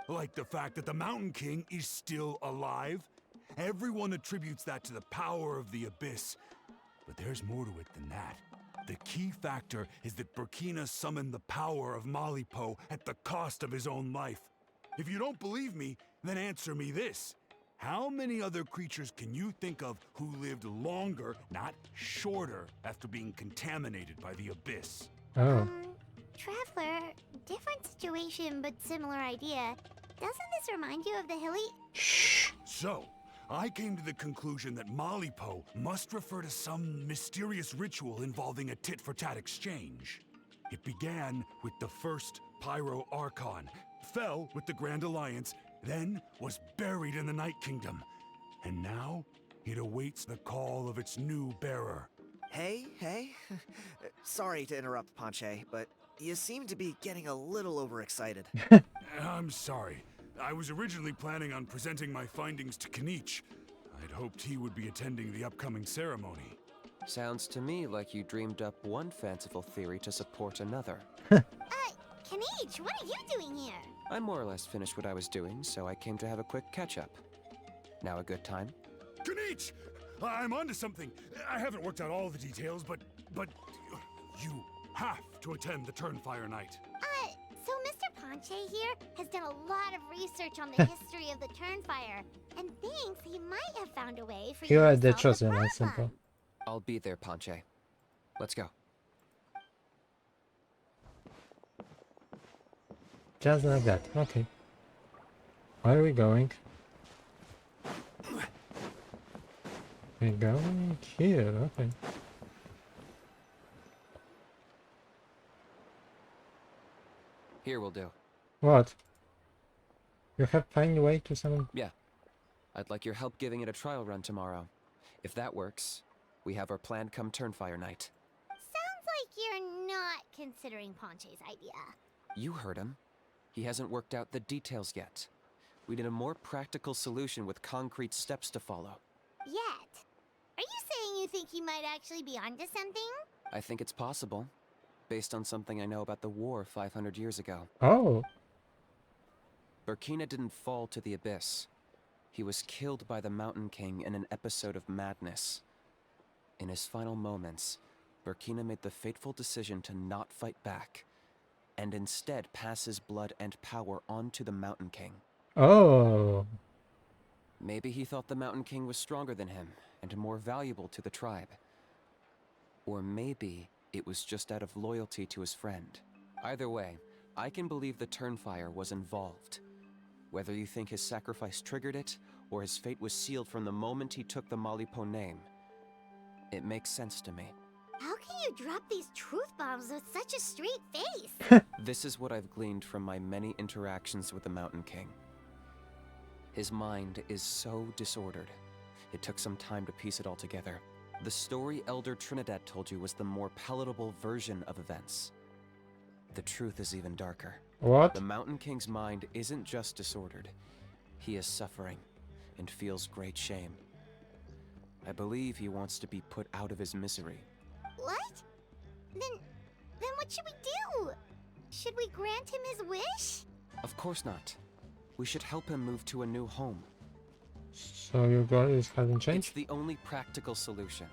Like the fact that the Mountain King is still alive. Everyone attributes that to the power of the Abyss. But there's more to it than that. The key factor is that Burkina summoned the power of Malipo at the cost of his own life. If you don't believe me, then answer me this. How many other creatures can you think of who lived longer, not shorter, after being contaminated by the Abyss? Oh. Traveler, different situation but similar idea. Doesn't this remind you of the hilly... Shh. So, I came to the conclusion that Malipo must refer to some mysterious ritual involving a tit-for-tat exchange. It began with the first Pyro Archon, fell with the Grand Alliance, then was buried in the Night Kingdom. And now, it awaits the call of its new bearer. Hey. Sorry to interrupt, Ponche, but you seem to be getting a little overexcited. I'm sorry. I was originally planning on presenting my findings to Kinich. I'd hoped he would be attending the upcoming ceremony. Sounds to me like you dreamed up one fanciful theory to support another. Kinich, what are you doing here? I more or less finished what I was doing, so I came to have a quick catch-up. Now a good time? Kinich! I'm onto something. I haven't worked out all the details, but you have to attend the Turnfire Night. So Mr. Ponche here has done a lot of research on the history of the Turnfire, and thinks he might have found a way for You you are to the solve chosen the one, problem. simple. I'll be there, Ponche. Let's go. Just like that. Okay. Where are we going? We're going here. Okay. Here will do. What? You have found a way to summon... Yeah. I'd like your help giving it a trial run tomorrow. If that works, we have our plan come Turnfire Night. Sounds like you're not considering Ponche's idea. You heard him. He hasn't worked out the details yet. We need a more practical solution with concrete steps to follow. Yet. Are you saying you think he might actually be onto something? I think it's possible, based on something I know about the war 500 years ago. Oh. Burkina didn't fall to the Abyss. He was killed by the Mountain King in an episode of madness. In his final moments, Burkina made the fateful decision to not fight back, and instead pass his blood and power on to the Mountain King. Oh. Maybe he thought the Mountain King was stronger than him, and more valuable to the tribe. Or maybe it was just out of loyalty to his friend. Either way, I can believe the Turnfire was involved. Whether you think his sacrifice triggered it, or his fate was sealed from the moment he took the Malipo name, it makes sense to me. How can you drop these truth bombs with such a straight face? This is what I've gleaned from my many interactions with the Mountain King. His mind is so disordered. It took some time to piece it all together. The story Elder Trinidad told you was the more palatable version of events. The truth is even darker. What? The Mountain King's mind isn't just disordered. He is suffering and feels great shame. I believe he wants to be put out of his misery. What? Then what should we do? Should we grant him his wish? Of course not. We should help him move to a new home. So your goal is hasn't It's changed? the only practical solution.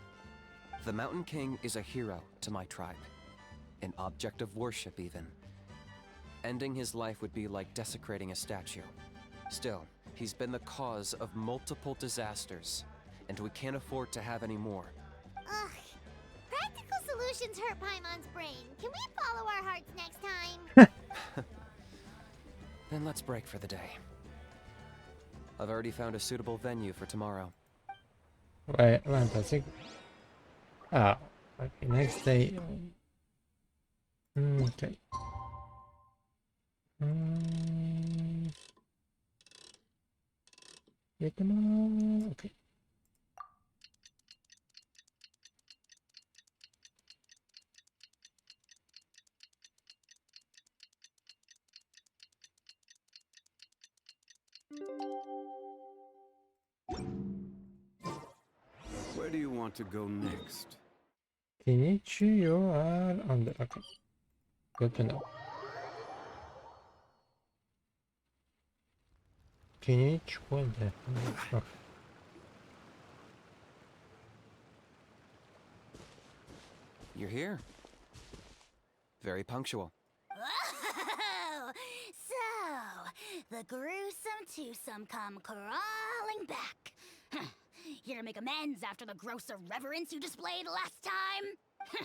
The Mountain King is a hero to my tribe. An object of worship, even. Ending his life would be like desecrating a statue. Still, he's been the cause of multiple disasters, and we can't afford to have any more. Ugh. Practical solutions hurt Paimon's brain. Can we follow our hearts next time? Then let's break for the day. I've already found a suitable venue for tomorrow. Wait, fantastic. Ah, okay, next day. Okay. Yeah, come on. Okay. Where do you want to go next? Kinich, you are on the. Okay. Good to know. Kinich, what the hell? Oh. You're here. Very punctual. Oh, so the gruesome twosome come crawling back. Here to make amends after the gross irreverence you displayed last time?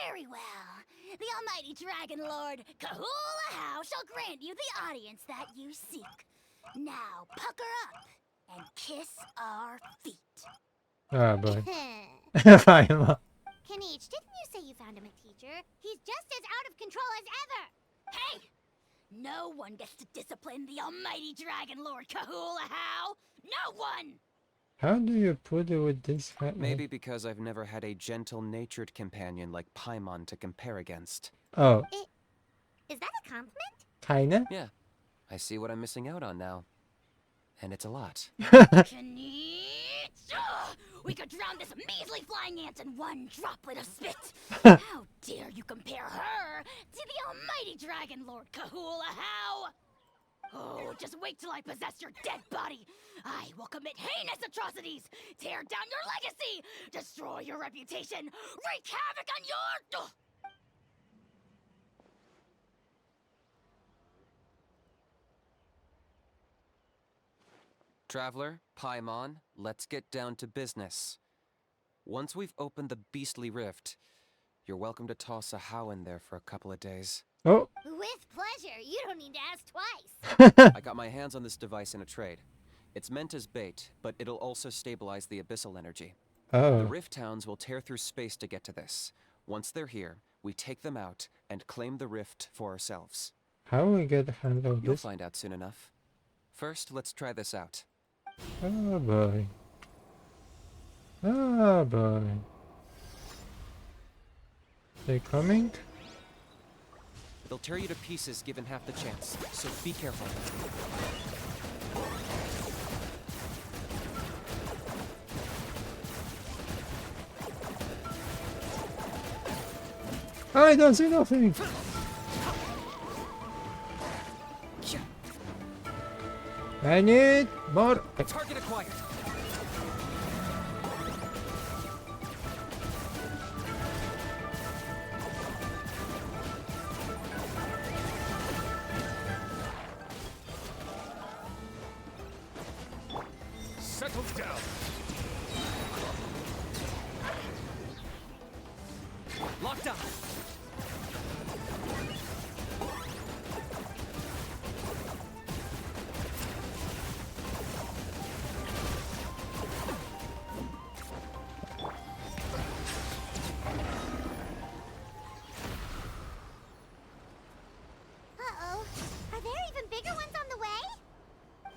Very well. The almighty Dragon Lord Kahula How shall grant you the audience that you seek. Now pucker up and kiss our feet. Ah, boy. Kinich, Paimon. didn't you say you found him a teacher? He's just as out of control as ever! Hey! No one gets to discipline the almighty Dragon Lord Kahula How! No one! How do you put it with this? Maybe because I've never had a gentle-natured companion like Paimon to compare against. Oh, Is that a compliment? kinda? Yeah, I see what I'm missing out on now. And it's a lot. Kinich! We could drown this measly flying ant in one droplet of spit! How dare you compare her to the almighty Dragon Lord Kahula How! Oh, just wait till I possess your dead body! I will commit heinous atrocities! Tear down your legacy! Destroy your reputation! Wreak havoc on your... Traveler, Paimon, let's get down to business. Once we've opened the beastly rift, you're welcome to toss a how in there for a couple of days. Oh. With pleasure. You don't need to ask twice. I got my hands on this device in a trade. It's meant as bait, but it'll also stabilize the abyssal energy. The Oh. rift towns will tear through space to get to this. Once they're here, we take them out and claim the rift for ourselves. How we get a hand of You'll this? find out soon enough. First, let's try this out. Oh boy. Oh boy. They coming? They'll tear you to pieces given half the chance, so be careful. I don't see nothing. I need more. Target acquired. Settle down. Locked up. Uh-oh. Are there even bigger ones on the way?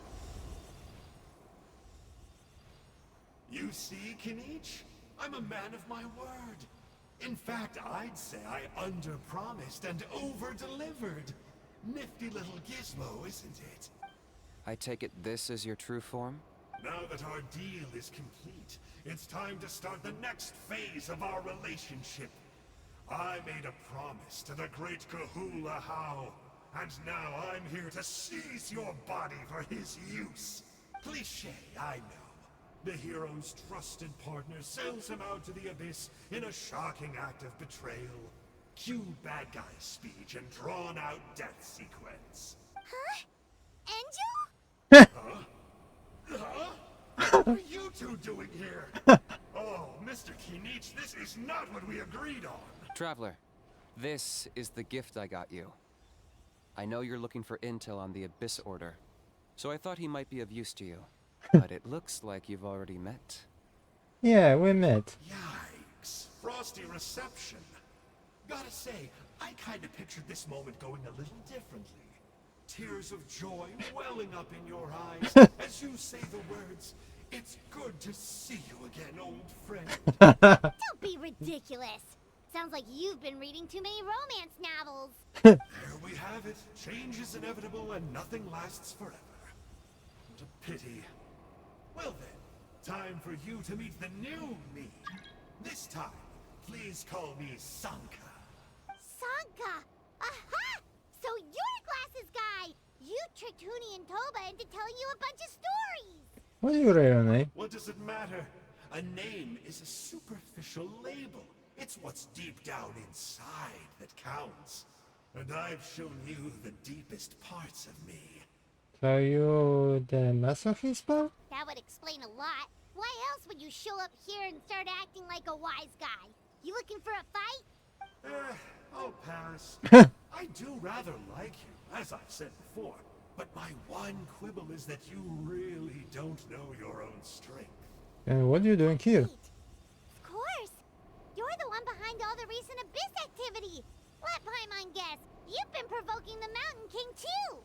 You see, Kinich? I'm a man of my word. In fact, I'd say I under-promised and over-delivered. Nifty little gizmo, isn't it? I take it this is your true form? Now that our deal is complete, it's time to start the next phase of our relationship. I made a promise to the great Kahula How, and now I'm here to seize your body for his use. Cliché, I know. The hero's trusted partner sells him out to the abyss in a shocking act of betrayal. Cue bad guy speech and drawn-out death sequence. Huh? Angel? What are you two doing here? Oh, Mr. Kinich, this is not what we agreed on. Traveler, this is the gift I got you. I know you're looking for intel on the Abyss Order, so I thought he might be of use to you. But it looks like you've already met. Yeah, we met. Yikes. Frosty reception. Gotta say, I kinda pictured this moment going a little differently. Tears of joy welling up in your eyes as you say the words, "It's good to see you again, old friend." Don't be ridiculous. Sounds like you've been reading too many romance novels. There we have it. Change is inevitable and nothing lasts forever. What a pity. Well then, time for you to meet the new me. This time, please call me Sanka. Sanka! Aha! So you're Glasses Guy! You tricked Huni and Toba into telling you a bunch of stories! What's your real name? What does it matter? A name is a superficial label. It's what's deep down inside that counts. And I've shown you the deepest parts of me. So you the masochist part? That would explain a lot. Why else would you show up here and start acting like a wise guy? You looking for a fight? I'll pass. I do rather like you, as I've said before. But my one quibble is that you really don't know your own strength. And what are you doing here? Wait. Of course. You're the one behind all the recent Abyss activity. Let Paimon guess. You've been provoking the Mountain King too.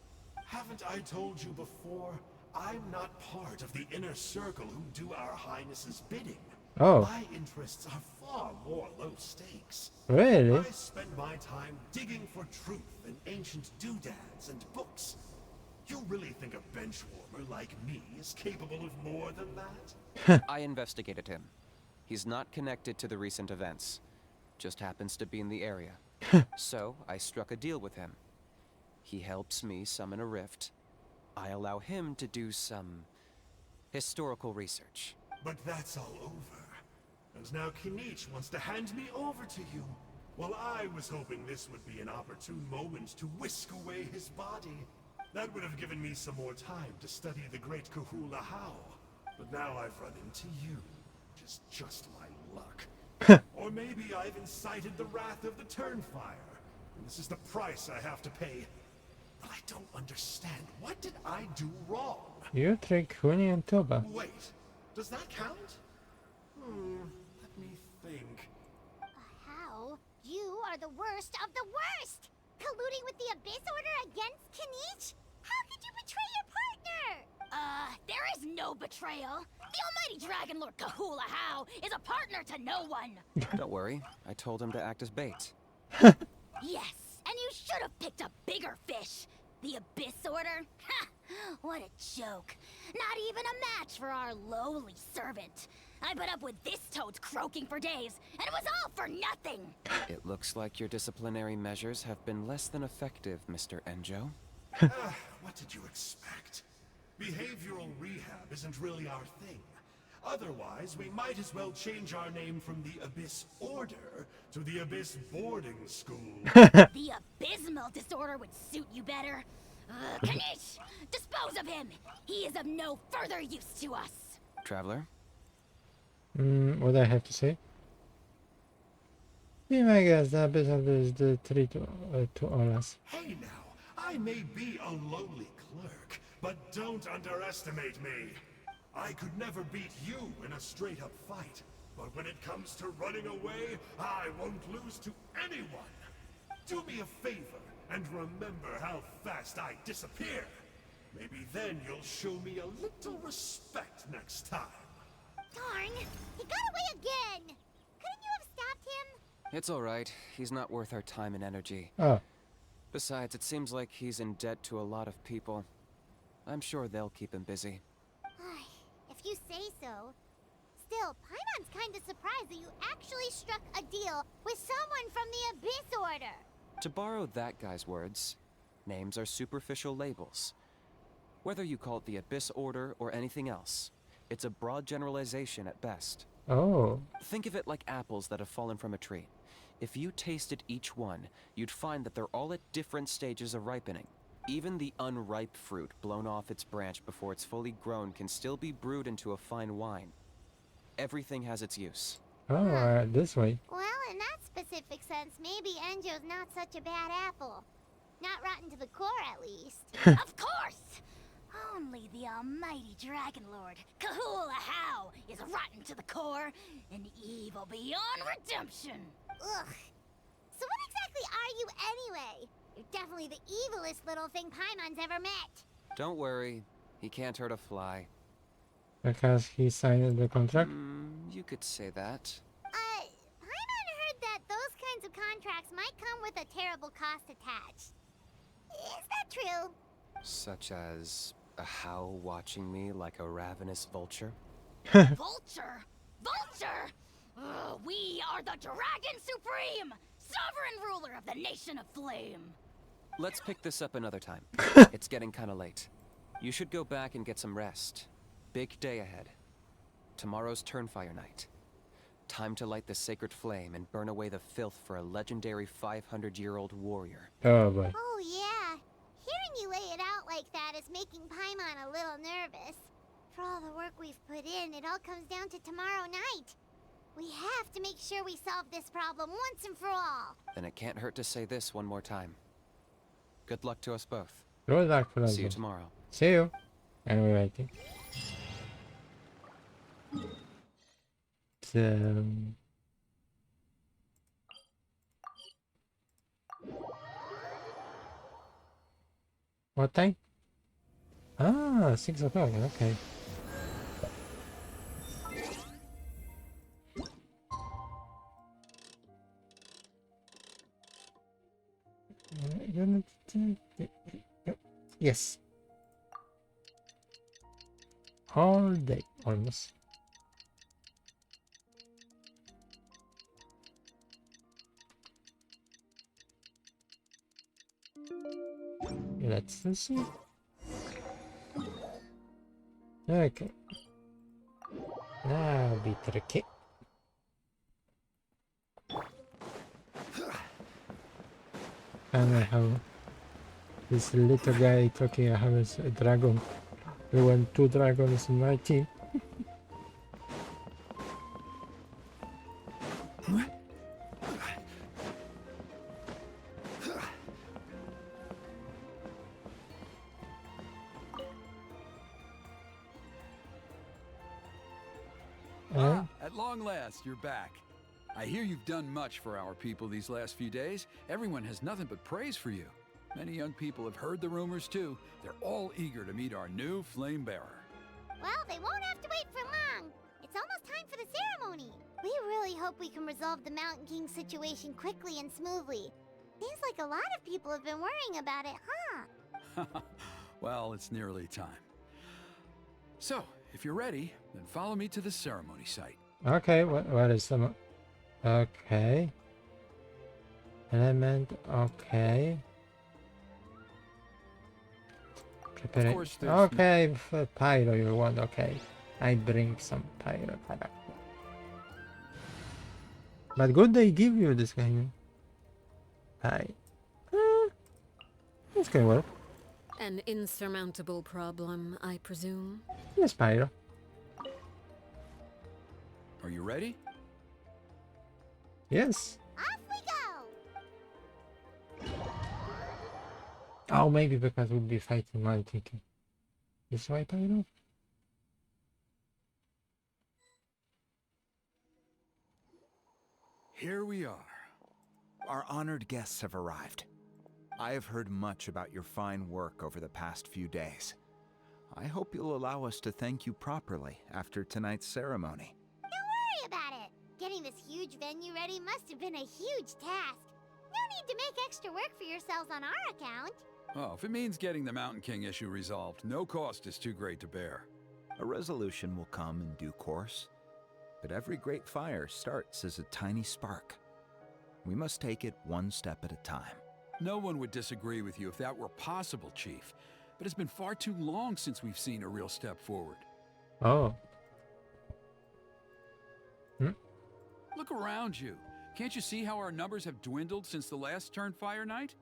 Haven't I told you before? I'm not part of the inner circle who do our Highness's bidding. Oh. My interests are far more low stakes. Really? I spend my time digging for truth in ancient doodads and books. You really think a benchwarmer like me is capable of more than that? I investigated him. He's not connected to the recent events. Just happens to be in the area. So, I struck a deal with him. He helps me summon a rift. I allow him to do some historical research. But that's all over. And now Kinich wants to hand me over to you. Well, I was hoping this would be an opportune moment to whisk away his body. That would have given me some more time to study the great Kahula How. But now I've run into you. Just my luck. Or maybe I've incited the wrath of the Turnfire. And this is the price I have to pay. But I don't understand. What did I do wrong? You trick Huni and Toba. Wait, does that count? Let me think. How? You are the worst of the worst! Colluding with the Abyss Order against Kinich? How could you betray your partner? There is no betrayal. The almighty Dragon Lord Kahula How is a partner to no one. Don't worry, I told him to act as bait. Yes, and you should have picked a bigger fish. The Abyss Order? Ha! What a joke. Not even a match for our lowly servant. I put up with this toad's croaking for days, and it was all for nothing. It looks like your disciplinary measures have been less than effective, Mr. Enjo. What did you expect? Behavioral rehab isn't really our thing. Otherwise, we might as well change our name from the Abyss Order to the Abyss Boarding School. The abysmal disorder would suit you better. Kinich! Dispose of him! He is of no further use to us. Traveler? What I have to say? Be my guest, the Abyss Order is the treat to all us. Hey now, I may be a lowly clerk, but don't underestimate me. I could never beat you in a straight-up fight, but when it comes to running away, I won't lose to anyone. Do me a favor and remember how fast I disappear. Maybe then you'll show me a little respect next time. Darn! He got away again! Couldn't you have stopped him? It's alright. He's not worth our time and energy. Oh, Besides, it seems like he's in debt to a lot of people. I'm sure they'll keep him busy. If you say so. Still, Paimon's kinda surprised that you actually struck a deal with someone from the Abyss Order. To borrow that guy's words, names are superficial labels. Whether you call it the Abyss Order or anything else, it's a broad generalization at best. oh, Think of it like apples that have fallen from a tree. If you tasted each one, you'd find that they're all at different stages of ripening. Even the unripe fruit blown off its branch before it's fully grown can still be brewed into a fine wine. Everything has its use. oh, this way. Well, in that specific sense, maybe Enjo's not such a bad apple. Not rotten to the core, at least. Of course! Only the almighty Dragon Lord, Kahula How, is rotten to the core and evil beyond redemption. Ugh. So what exactly are you anyway? You're definitely the evilest little thing Paimon's ever met. Don't worry, he can't hurt a fly. Because he signed the contract? You could say that. Paimon heard that those kinds of contracts might come with a terrible cost attached. Is that true? Such as a How watching me like a ravenous vulture. Vulture? Vulture! Ugh, we are the Dragon Supreme, sovereign ruler of the Nation of Flame. Let's pick this up another time. It's getting kinda late. You should go back and get some rest. Big day ahead. Tomorrow's Turnfire night. Time to light the sacred flame and burn away the filth for a legendary 500-year-old warrior. Oh boy. Oh, yeah. Hearing you lay it out like that is making Paimon a little nervous. For all the work we've put in, it all comes down to tomorrow night. We have to make sure we solve this problem once and for all. Then it can't hurt to say this one more time. Good luck to us both. Good luck for us. See you both. tomorrow. See you. And we're waiting. What time? Ah, 6 o'clock. Okay. Yes. All day, almost. Let's see. Okay. Now be tricky. I don't know how this little guy talking about a dragon. There were 2 dragons in my team. At long last, you're back. I hear you've done much for our people these last few days. Everyone has nothing but praise for you. Many young people have heard the rumors too. They're all eager to meet our new flame bearer. Well, they won't have to wait for long. It's almost time for the ceremony. We really hope we can resolve the Mountain King situation quickly and smoothly. Seems like a lot of people have been worrying about it, huh? Well, it's nearly time. So, if you're ready, then follow me to the ceremony site. Okay, what is the... Okay. Element, okay. Prepare Of course, there's okay, pyro you want, okay. I bring some pyro character. But good they give you this game. This can work. An insurmountable problem, I presume? Yes, pyro. Are you ready? Off Yes. we go! Oh, maybe because we'll be fighting while thinking. This way, pyro? Here we are. Our honored guests have arrived. I have heard much about your fine work over the past few days. I hope you'll allow us to thank you properly after tonight's ceremony. Don't worry about it. Getting this huge venue ready must have been a huge task. No need to make extra work for yourselves on our account. Oh, if it means getting the Mountain King issue resolved, no cost is too great to bear. A resolution will come in due course, but every great fire starts as a tiny spark. We must take it one step at a time. No one would disagree with you if that were possible, Chief. But it's been far too long since we've seen a real step forward. Oh. Look around you. Can't you see how our numbers have dwindled since the last Turnfire night?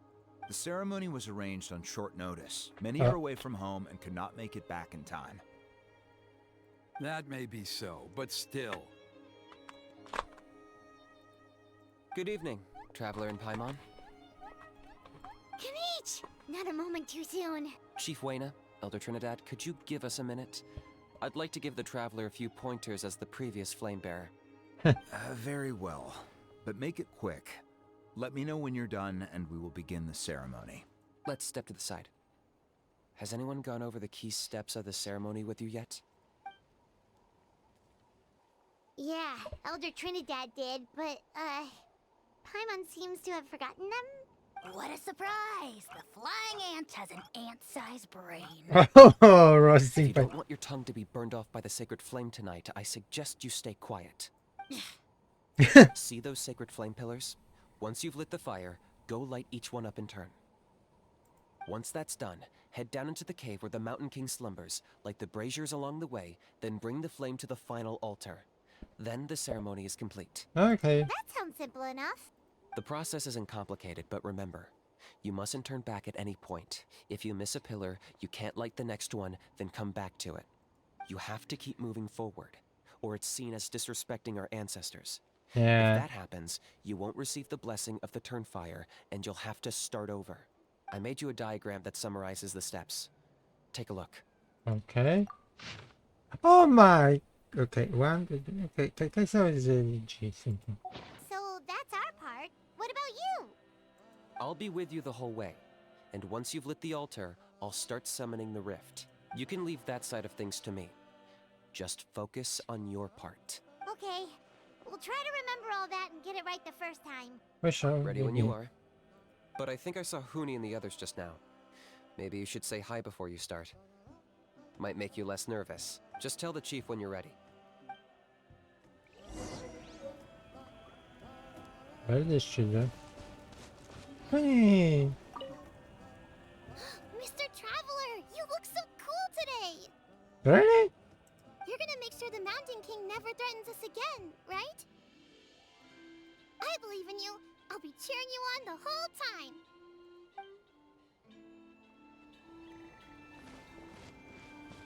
The ceremony was arranged on short notice. Many are away from home and could not make it back in time. That may be so, but still. Good evening, Traveler and Paimon. Kinich! Not a moment too soon. Chief Wayna, Elder Trinidad, could you give us a minute? I'd like to give the Traveler a few pointers as the previous Flamebearer. Very well, but make it quick. Let me know when you're done and we will begin the ceremony. Let's step to the side. Has anyone gone over the key steps of the ceremony with you yet? Yeah, Elder Trinidad did, but, Paimon seems to have forgotten them. What a surprise! The flying ant has an ant-sized brain. Oh, If roasting you by... don't want your tongue to be burned off by the sacred flame tonight, I suggest you stay quiet. See those sacred flame pillars? Once you've lit the fire, go light each one up in turn. Once that's done, head down into the cave where the Mountain King slumbers, light the braziers along the way, then bring the flame to the final altar. Then the ceremony is complete. Okay. That sounds simple enough. The process isn't complicated, but remember, you mustn't turn back at any point. If you miss a pillar, you can't light the next one, then come back to it. You have to keep moving forward, or it's seen as disrespecting our ancestors. Yeah. If that happens, you won't receive the blessing of the Turnfire, and you'll have to start over. I made you a diagram that summarizes the steps. Take a look. Okay. Oh my. Okay, one. Okay, so it's G thinking. So that's our part. What about you? I'll be with you the whole way, and once you've lit the altar, I'll start summoning the rift. You can leave that side of things to me. Just focus on your part. Okay. We'll try to remember all that and get it right the first time. For sure. Ready when you are. But I think I saw Huni and the others just now. Maybe you should say hi before you start. Might make you less nervous. Just tell the chief when you're ready. Where are these children? Hey. Mr. Traveler, you look so cool today. Really? You're gonna make sure the Mountain King never threatens us again, right? I believe in you. I'll be cheering you on the whole time.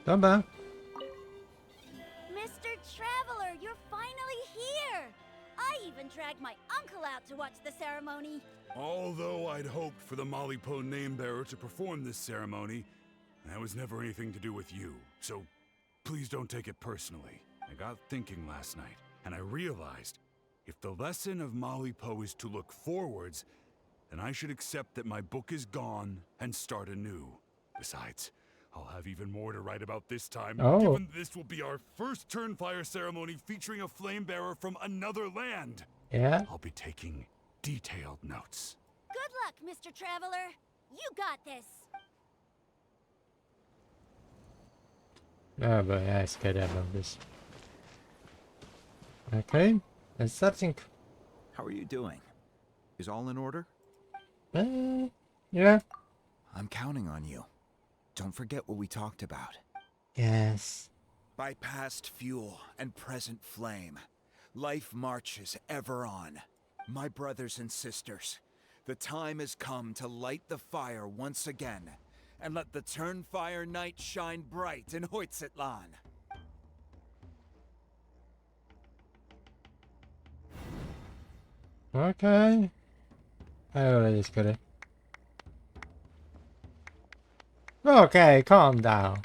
Dobra. Mr. Traveler, you're finally here! I even dragged my uncle out to watch the ceremony. Although I'd hoped for the Malipo name-bearer to perform this ceremony, that was never anything to do with you, so please don't take it personally. I got thinking last night, and I realized if the lesson of Malipo is to look forwards, then I should accept that my book is gone and start anew. Besides, I'll have even more to write about this time, given this will be our first Turnfire ceremony featuring a flame-bearer from another land. Yeah. I'll be taking detailed notes. Good luck, Mr. Traveler. You got this. Oh boy, I'm scared about this. Okay, let's start think. How are you doing? Is all in order? Yeah. I'm counting on you. Don't forget what we talked about. Yes. By past fuel and present flame, life marches ever on. My brothers and sisters, the time has come to light the fire once again, and let the Turnfire night shine bright in Hoytzitlan. Okay. I already got it. Okay, calm down.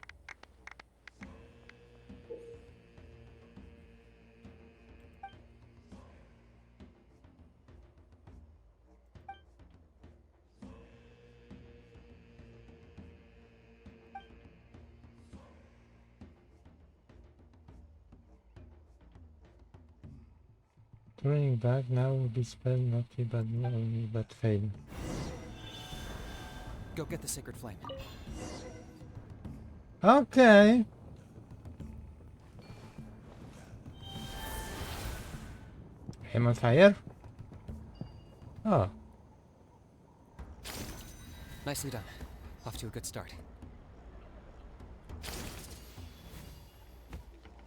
Turning back now will be spell naughty but fail. Go get the sacred flame. Okay. I'm on fire. Oh. Nicely done. Off to a good start.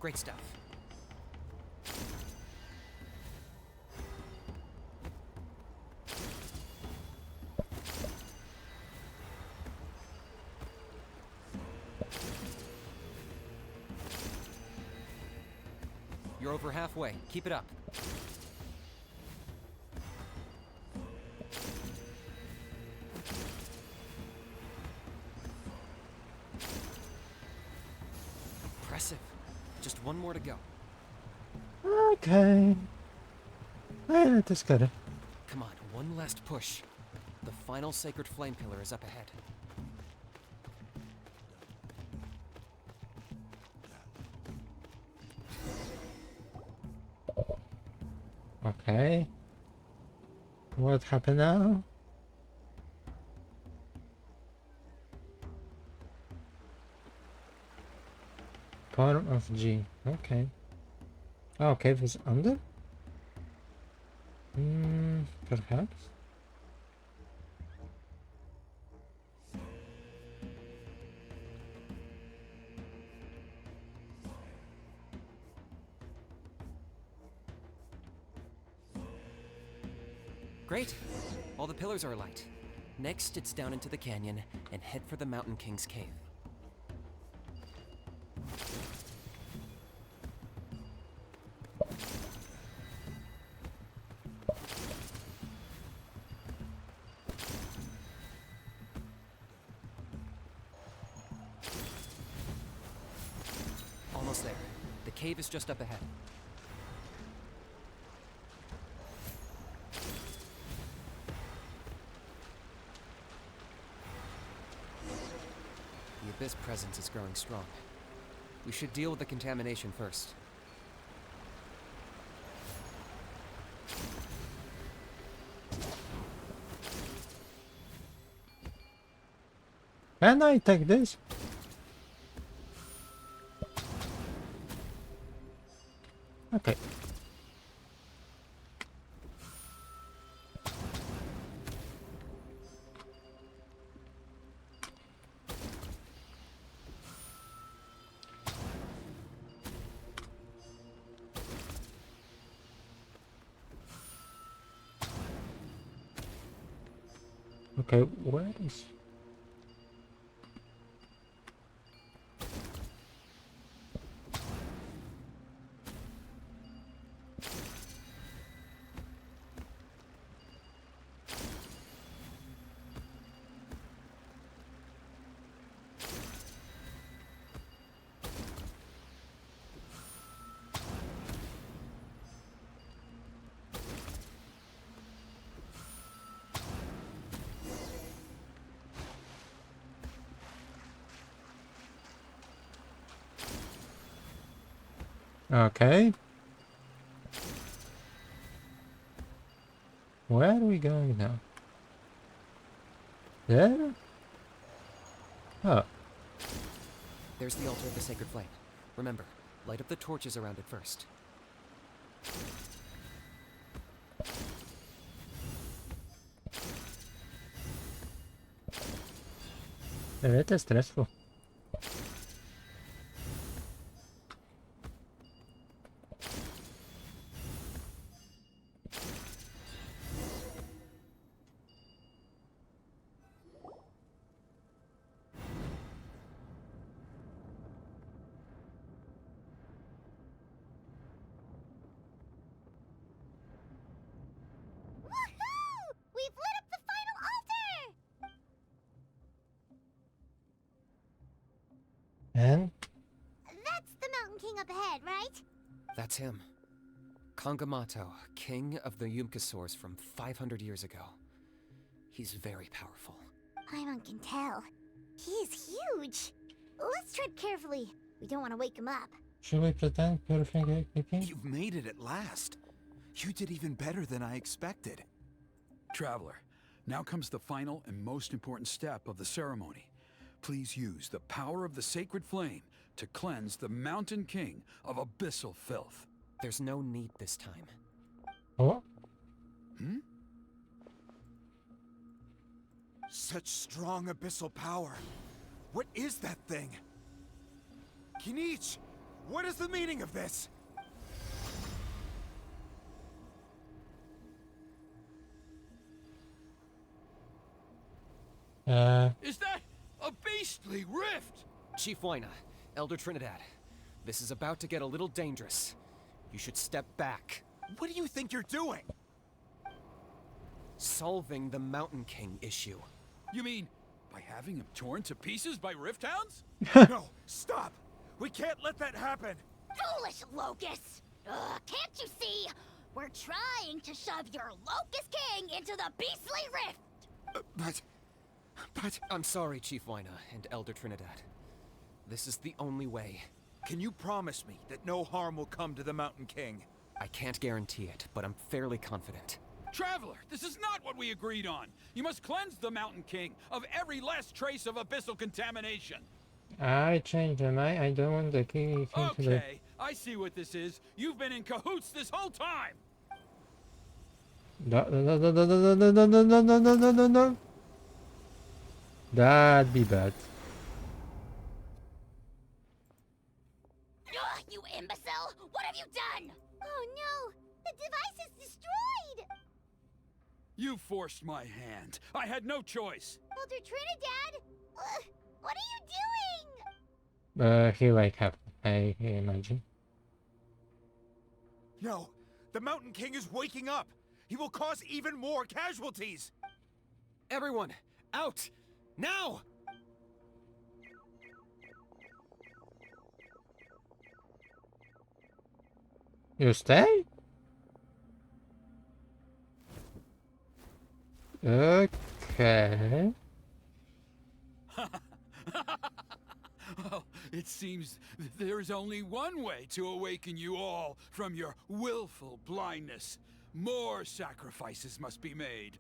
Great stuff. You're over halfway. Keep it up. Impressive. Just one more to go. Okay. Alright, that's good. Come on, one last push. The final sacred flame pillar is up ahead. Okay. What happened now? Bottom of G. Okay. Oh, cave is under? Perhaps? Great. All the pillars are alight. Next, it's down into the canyon and head for the Mountain King's cave. Almost there. The cave is just up ahead. The Abyss presence is growing strong. We should deal with the contamination first. Can I take this? Okay. Okay, where is... Okay. Where are we going now? There? Oh. There's the altar of the sacred flame. Remember, light up the torches around it first. It is stressful. Woohoo! We've lit up the final altar! And? That's the Mountain King up ahead, right? That's him. Kangamato, king of the Yumkasaurs from 500 years ago. He's very powerful. Paimon can tell. He is huge. Let's tread carefully. We don't want to wake him up. Should we pretend pure finger clicking? You've made it at last. You did even better than I expected. Traveler, now comes the final and most important step of the ceremony. Please use the power of the sacred flame to cleanse the Mountain King of abyssal filth. There's no need this time. Oh, Hmm? Such strong abyssal power. What is that thing? Kinich, what is the meaning of this? Is that a beastly rift? Chief Wyna, Elder Trinidad, this is about to get a little dangerous. You should step back. What do you think you're doing? Solving the Mountain King issue. You mean by having him torn to pieces by rift hounds? No, stop! We can't let that happen! Foolish Locust! Can't you see? We're trying to shove your Locust King into the beastly rift! But... I'm sorry, Chief Wyna and Elder Trinidad. This is the only way. Can you promise me that no harm will come to the Mountain King? I can't guarantee it, but I'm fairly confident. Traveler, this is not what we agreed on. You must cleanse the Mountain King of every last trace of abyssal contamination. I changed them. I don't want the king to the... Okay, I see what this is. You've been in cahoots this whole time. No, no, no, no, no, no, no, no, no, no, no, no, no, no. That'd be bad. Ugh, you imbecile! What have you done? Oh no! The device is destroyed! You forced my hand. I had no choice. Elder Trinidad? What are you doing? He wake up, I imagine. No, the Mountain King is waking up! He will cause even more casualties! Everyone, out! Now! You stay? Okay. Well, it seems there is only one way to awaken you all from your willful blindness. More sacrifices must be made.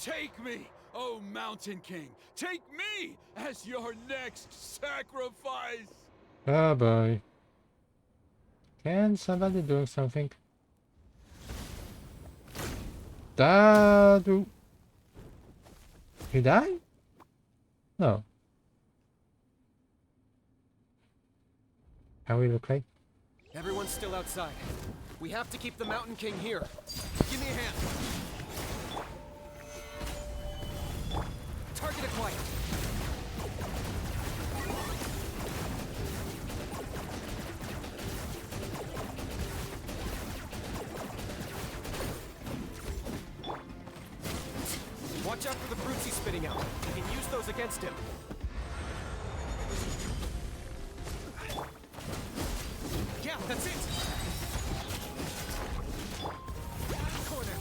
Take me, oh Mountain King! Take me as your next sacrifice! Oh boy. Can somebody do something? Dadu. He died? No. How we look like? Everyone's still outside. We have to keep the Mountain King here. Give me a hand. Target acquired. Watch out for the fruits he's spitting out. You can use those against him. Yeah, that's it. Corner.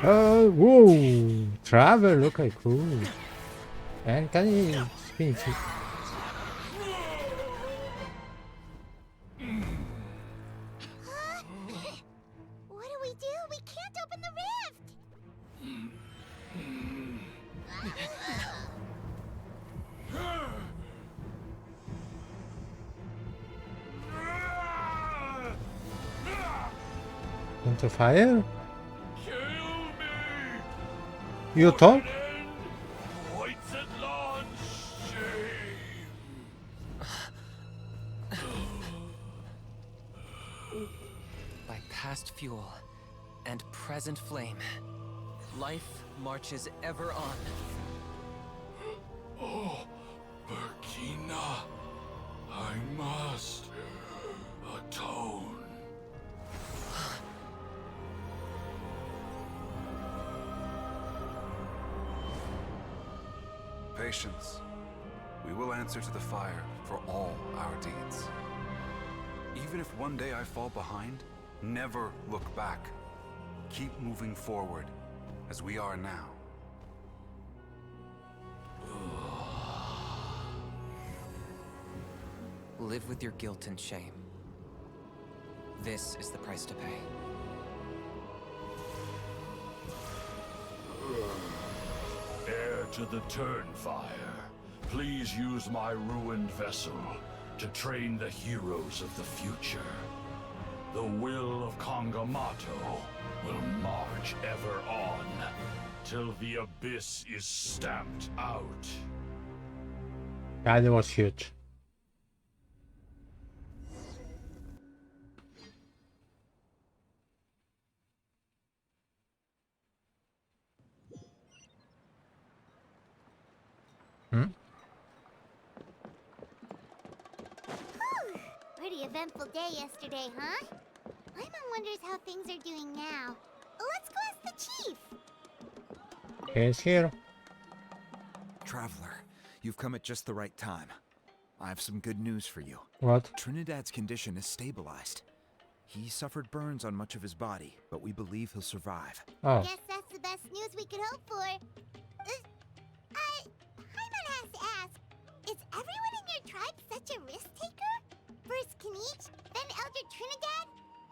Oh, whoa! Travel, look like cool. And can you spin it? What do we do? We can't open the rift! Into fire? You talk? by past fuel and present flame, life marches ever on. Oh, Burkina, I must atone. Patience. We will answer to the fire for all our deeds. Even if one day I fall behind, never look back. Keep moving forward, as we are now. Live with your guilt and shame. This is the price to pay. Heir to the Turnfire, please use my ruined vessel to train the heroes of the future. The will of Kangamato will march ever on, till the abyss is stamped out. That was huge. Pretty eventful day yesterday, huh? Paimon wonders how things are doing now. Let's go ask the chief. He's here. Traveler, you've come at just the right time. I have some good news for you. What? Trinidad's condition is stabilized. He suffered burns on much of his body, but we believe he'll survive. Oh. Guess that's the best news we could hope for. Paimon has to ask, is everyone in your tribe such a risk taker? First Kinich, then Elder Trinidad?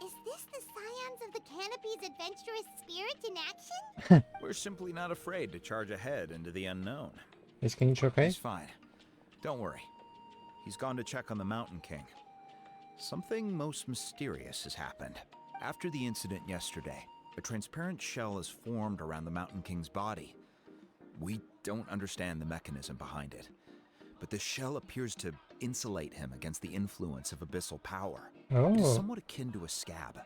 Is this the scions of the Canopy's adventurous spirit in action? We're simply not afraid to charge ahead into the unknown. Is Kinich okay? He's fine. Don't worry. He's gone to check on the Mountain King. Something most mysterious has happened. After the incident yesterday, a transparent shell is formed around the Mountain King's body. We don't understand the mechanism behind it, but the shell appears to insulate him against the influence of abyssal power. Oh. It is somewhat akin to a scab,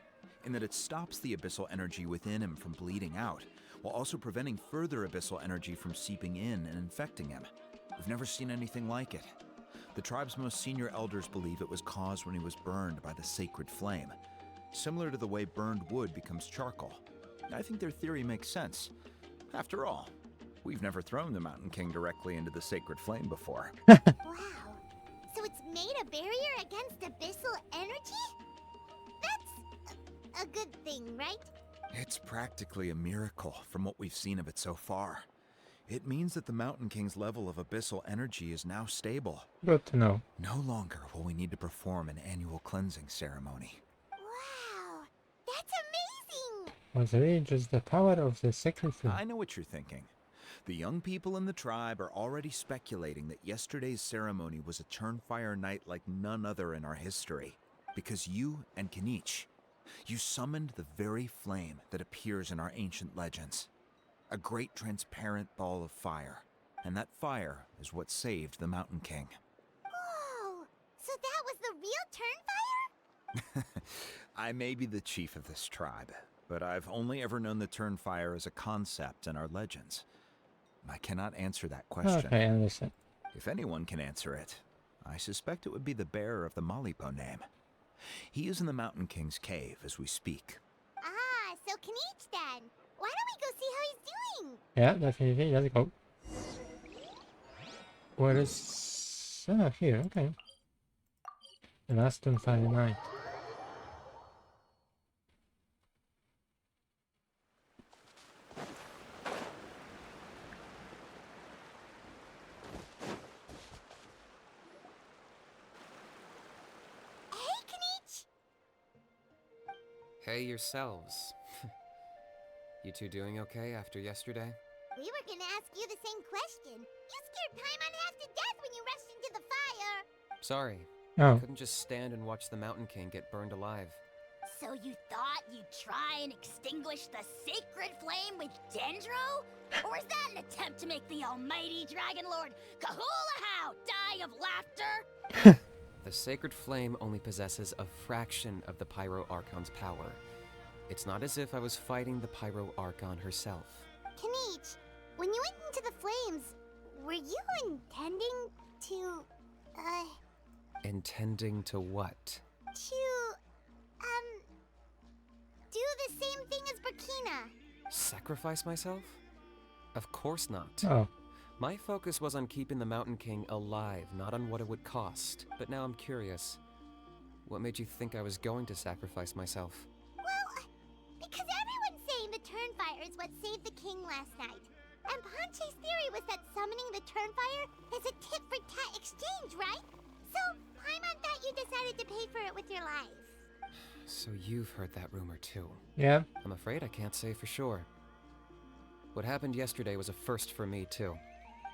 in that it stops the abyssal energy within him from bleeding out, while also preventing further abyssal energy from seeping in and infecting him. We've never seen anything like it. The tribe's most senior elders believe it was caused when he was burned by the sacred flame, similar to the way burned wood becomes charcoal. I think their theory makes sense. After all, we've never thrown the Mountain King directly into the sacred flame before. Wow. So it's made a barrier against abyssal energy? That's a good thing, right? It's practically a miracle from what we've seen of it so far. It means that the Mountain King's level of abyssal energy is now stable. Good to know. No longer will we need to perform an annual cleansing ceremony. Wow. That's amazing! Was really just the power of the sacred flame. I know what you're thinking. The young people in the tribe are already speculating that yesterday's ceremony was a Turnfire night like none other in our history. Because you and Kinich, you summoned the very flame that appears in our ancient legends. A great transparent ball of fire. And that fire is what saved the Mountain King. Whoa! So that was the real Turnfire? I may be the chief of this tribe, but I've only ever known the Turnfire as a concept in our legends. I cannot answer that question. Okay, I understand. If anyone can answer it, I suspect it would be the bearer of the Malipo name. He is in the Mountain King's cave as we speak. Ah, so Kinich then. Why don't we go see how he's doing? Yeah, definitely. Let's go. Where is... Ah, here, okay. The last Turnfire night. Hey, Kinich! Hey yourselves. You two doing okay after yesterday? We were gonna ask you the same question. You scared Paimon half to death when you rushed into the fire. Sorry. Oh. I couldn't just stand and watch the Mountain King get burned alive. So you thought you'd try and extinguish the sacred flame with Dendro? Or is that an attempt to make the almighty Dragon Lord Kahulahow die of laughter? The Sacred Flame only possesses a fraction of the Pyro Archon's power. It's not as if I was fighting the Pyro Archon herself. Kinich, when you went into the flames, were you intending to, Intending to what? do the same thing as Burkina? Sacrifice myself? Of course not. Oh. My focus was on keeping the Mountain King alive, not on what it would cost. But now I'm curious. What made you think I was going to sacrifice myself? Well, because everyone's saying the Turnfire is what saved the king last night. And Ponche's theory was that summoning the Turnfire is a tit-for-tat exchange, right? So, Paimon thought you decided to pay for it with your life. So you've heard that rumor too. Yeah. I'm afraid I can't say for sure. What happened yesterday was a first for me too.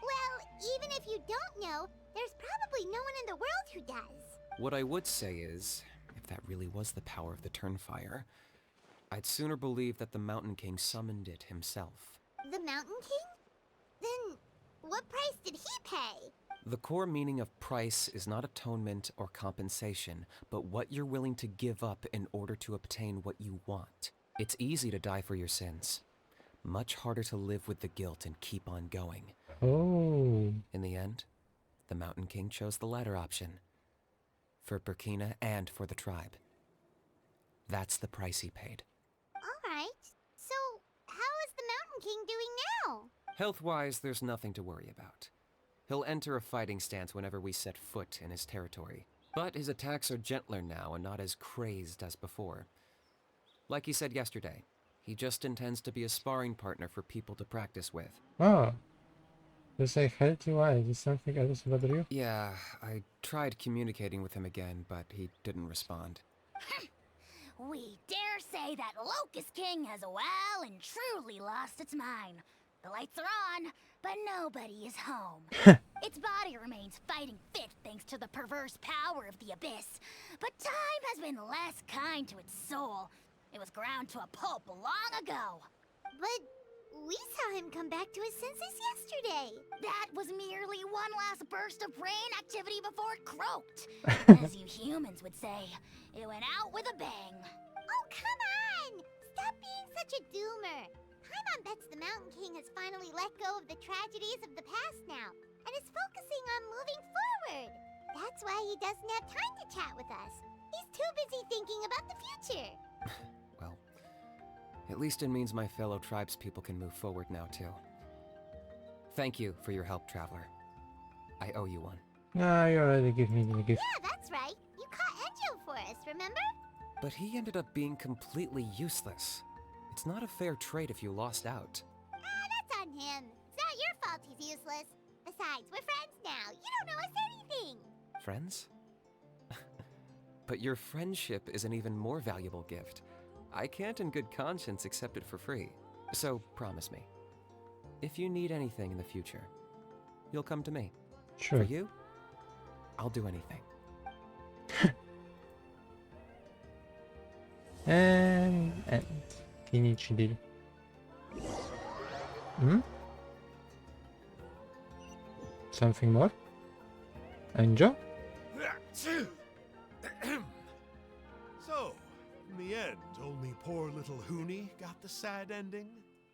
Well, even if you don't know, there's probably no one in the world who does. What I would say is, if that really was the power of the Turnfire, I'd sooner believe that the Mountain King summoned it himself. The Mountain King? Then, what price did he pay? The core meaning of price is not atonement or compensation, but what you're willing to give up in order to obtain what you want. It's easy to die for your sins. Much harder to live with the guilt and keep on going. Oh. In the end, the Mountain King chose the latter option. For Burkina and for the tribe. That's the price he paid. Alright, so how is the Mountain King doing now? Health-wise, there's nothing to worry about. He'll enter a fighting stance whenever we set foot in his territory. But his attacks are gentler now and not as crazed as before. Like he said yesterday, he just intends to be a sparring partner for people to practice with. Oh. You say healthy wise. Is something else bother you? Yeah, I tried communicating with him again, but he didn't respond. We dare say that Locust King has well and truly lost its mind. The lights are on, but nobody is home. Its body remains fighting fit thanks to the perverse power of the Abyss, but time has been less kind to its soul. It was ground to a pulp long ago. But we saw him come back to his senses yesterday. That was merely one last burst of brain activity before it croaked. As you humans would say, it went out with a bang. Oh, come on! Stop being such a doomer. Paimon bets the Mountain King has finally let go of the tragedies of the past now, and is focusing on moving forward. That's why he doesn't have time to chat with us. He's too busy thinking about the future. Well, at least it means my fellow tribespeople can move forward now too. Thank you for your help, Traveler. I owe you one. Nah, you already gave me the gift. Yeah, that's right. You caught Enjo for us, remember? But he ended up being completely useless. It's not a fair trade if you lost out. That's on him. It's not your fault he's useless. Besides, we're friends now. You don't know us anything. Friends? But your friendship is an even more valuable gift. I can't in good conscience accept it for free. So promise me, if you need anything in the future, you'll come to me. Sure. For you, I'll do anything. And Kinich deal. Hmm? Something more? Enjo? So, in the end, only poor little Huni got the sad ending?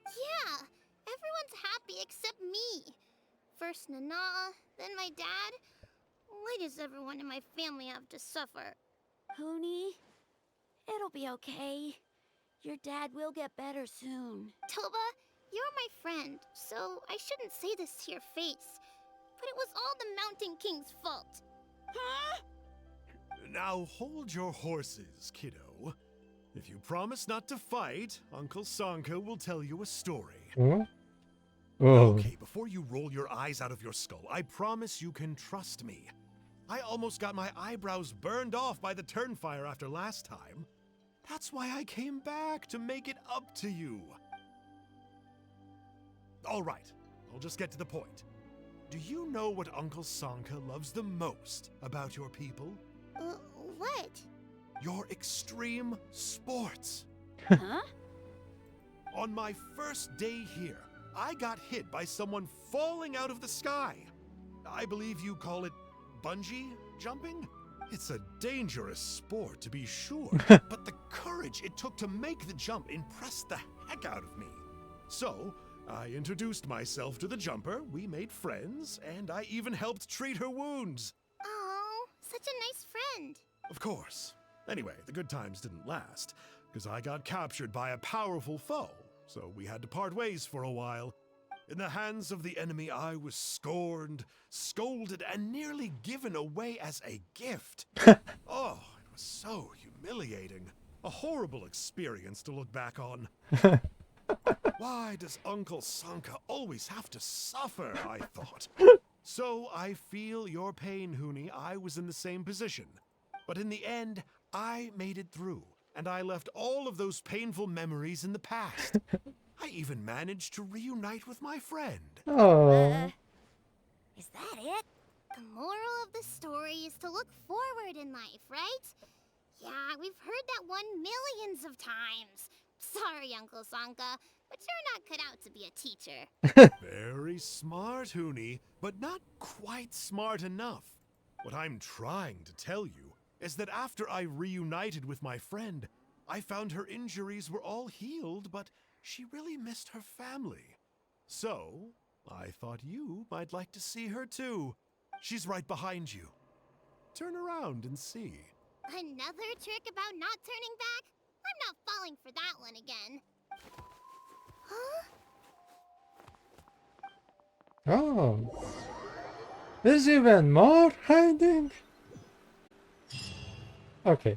Yeah, everyone's happy except me. First Nana, then my dad. Why does everyone in my family have to suffer? Huni, it'll be okay. Your dad will get better soon. Toba, you're my friend, so I shouldn't say this to your face. But it was all the Mountain King's fault. Huh? Now hold your horses, kiddo. If you promise not to fight, Uncle Sanka will tell you a story. Oh? Oh. Okay, before you roll your eyes out of your skull, I promise you can trust me. I almost got my eyebrows burned off by the Turnfire after last time. That's why I came back, to make it up to you. All right, I'll just get to the point. Do you know what Uncle Sanka loves the most about your people? What? Your extreme sports. Huh? On my first day here, I got hit by someone falling out of the sky. I believe you call it bungee jumping? It's a dangerous sport, to be sure, but the courage it took to make the jump impressed the heck out of me. So, I introduced myself to the jumper, we made friends, and I even helped treat her wounds. Oh, such a nice friend. Of course. Anyway, the good times didn't last, because I got captured by a powerful foe, so we had to part ways for a while. In the hands of the enemy, I was scorned, scolded, and nearly given away as a gift. Oh, it was so humiliating. A horrible experience to look back on. Why does Uncle Sanka always have to suffer, I thought. So I feel your pain, Huni. I was in the same position. But in the end, I made it through, and I left all of those painful memories in the past. I even managed to reunite with my friend. Oh. Is that it? The moral of the story is to look forward in life, right? Yeah, we've heard that one millions of times. Sorry, Uncle Sanka, but you're not cut out to be a teacher. Very smart, Huni, but not quite smart enough. What I'm trying to tell you is that after I reunited with my friend, I found her injuries were all healed, but she really missed her family. So, I thought you might like to see her too. She's right behind you. Turn around and see. Another trick about not turning back? I'm not falling for that one again. Huh? Oh. There's even more hiding? Okay.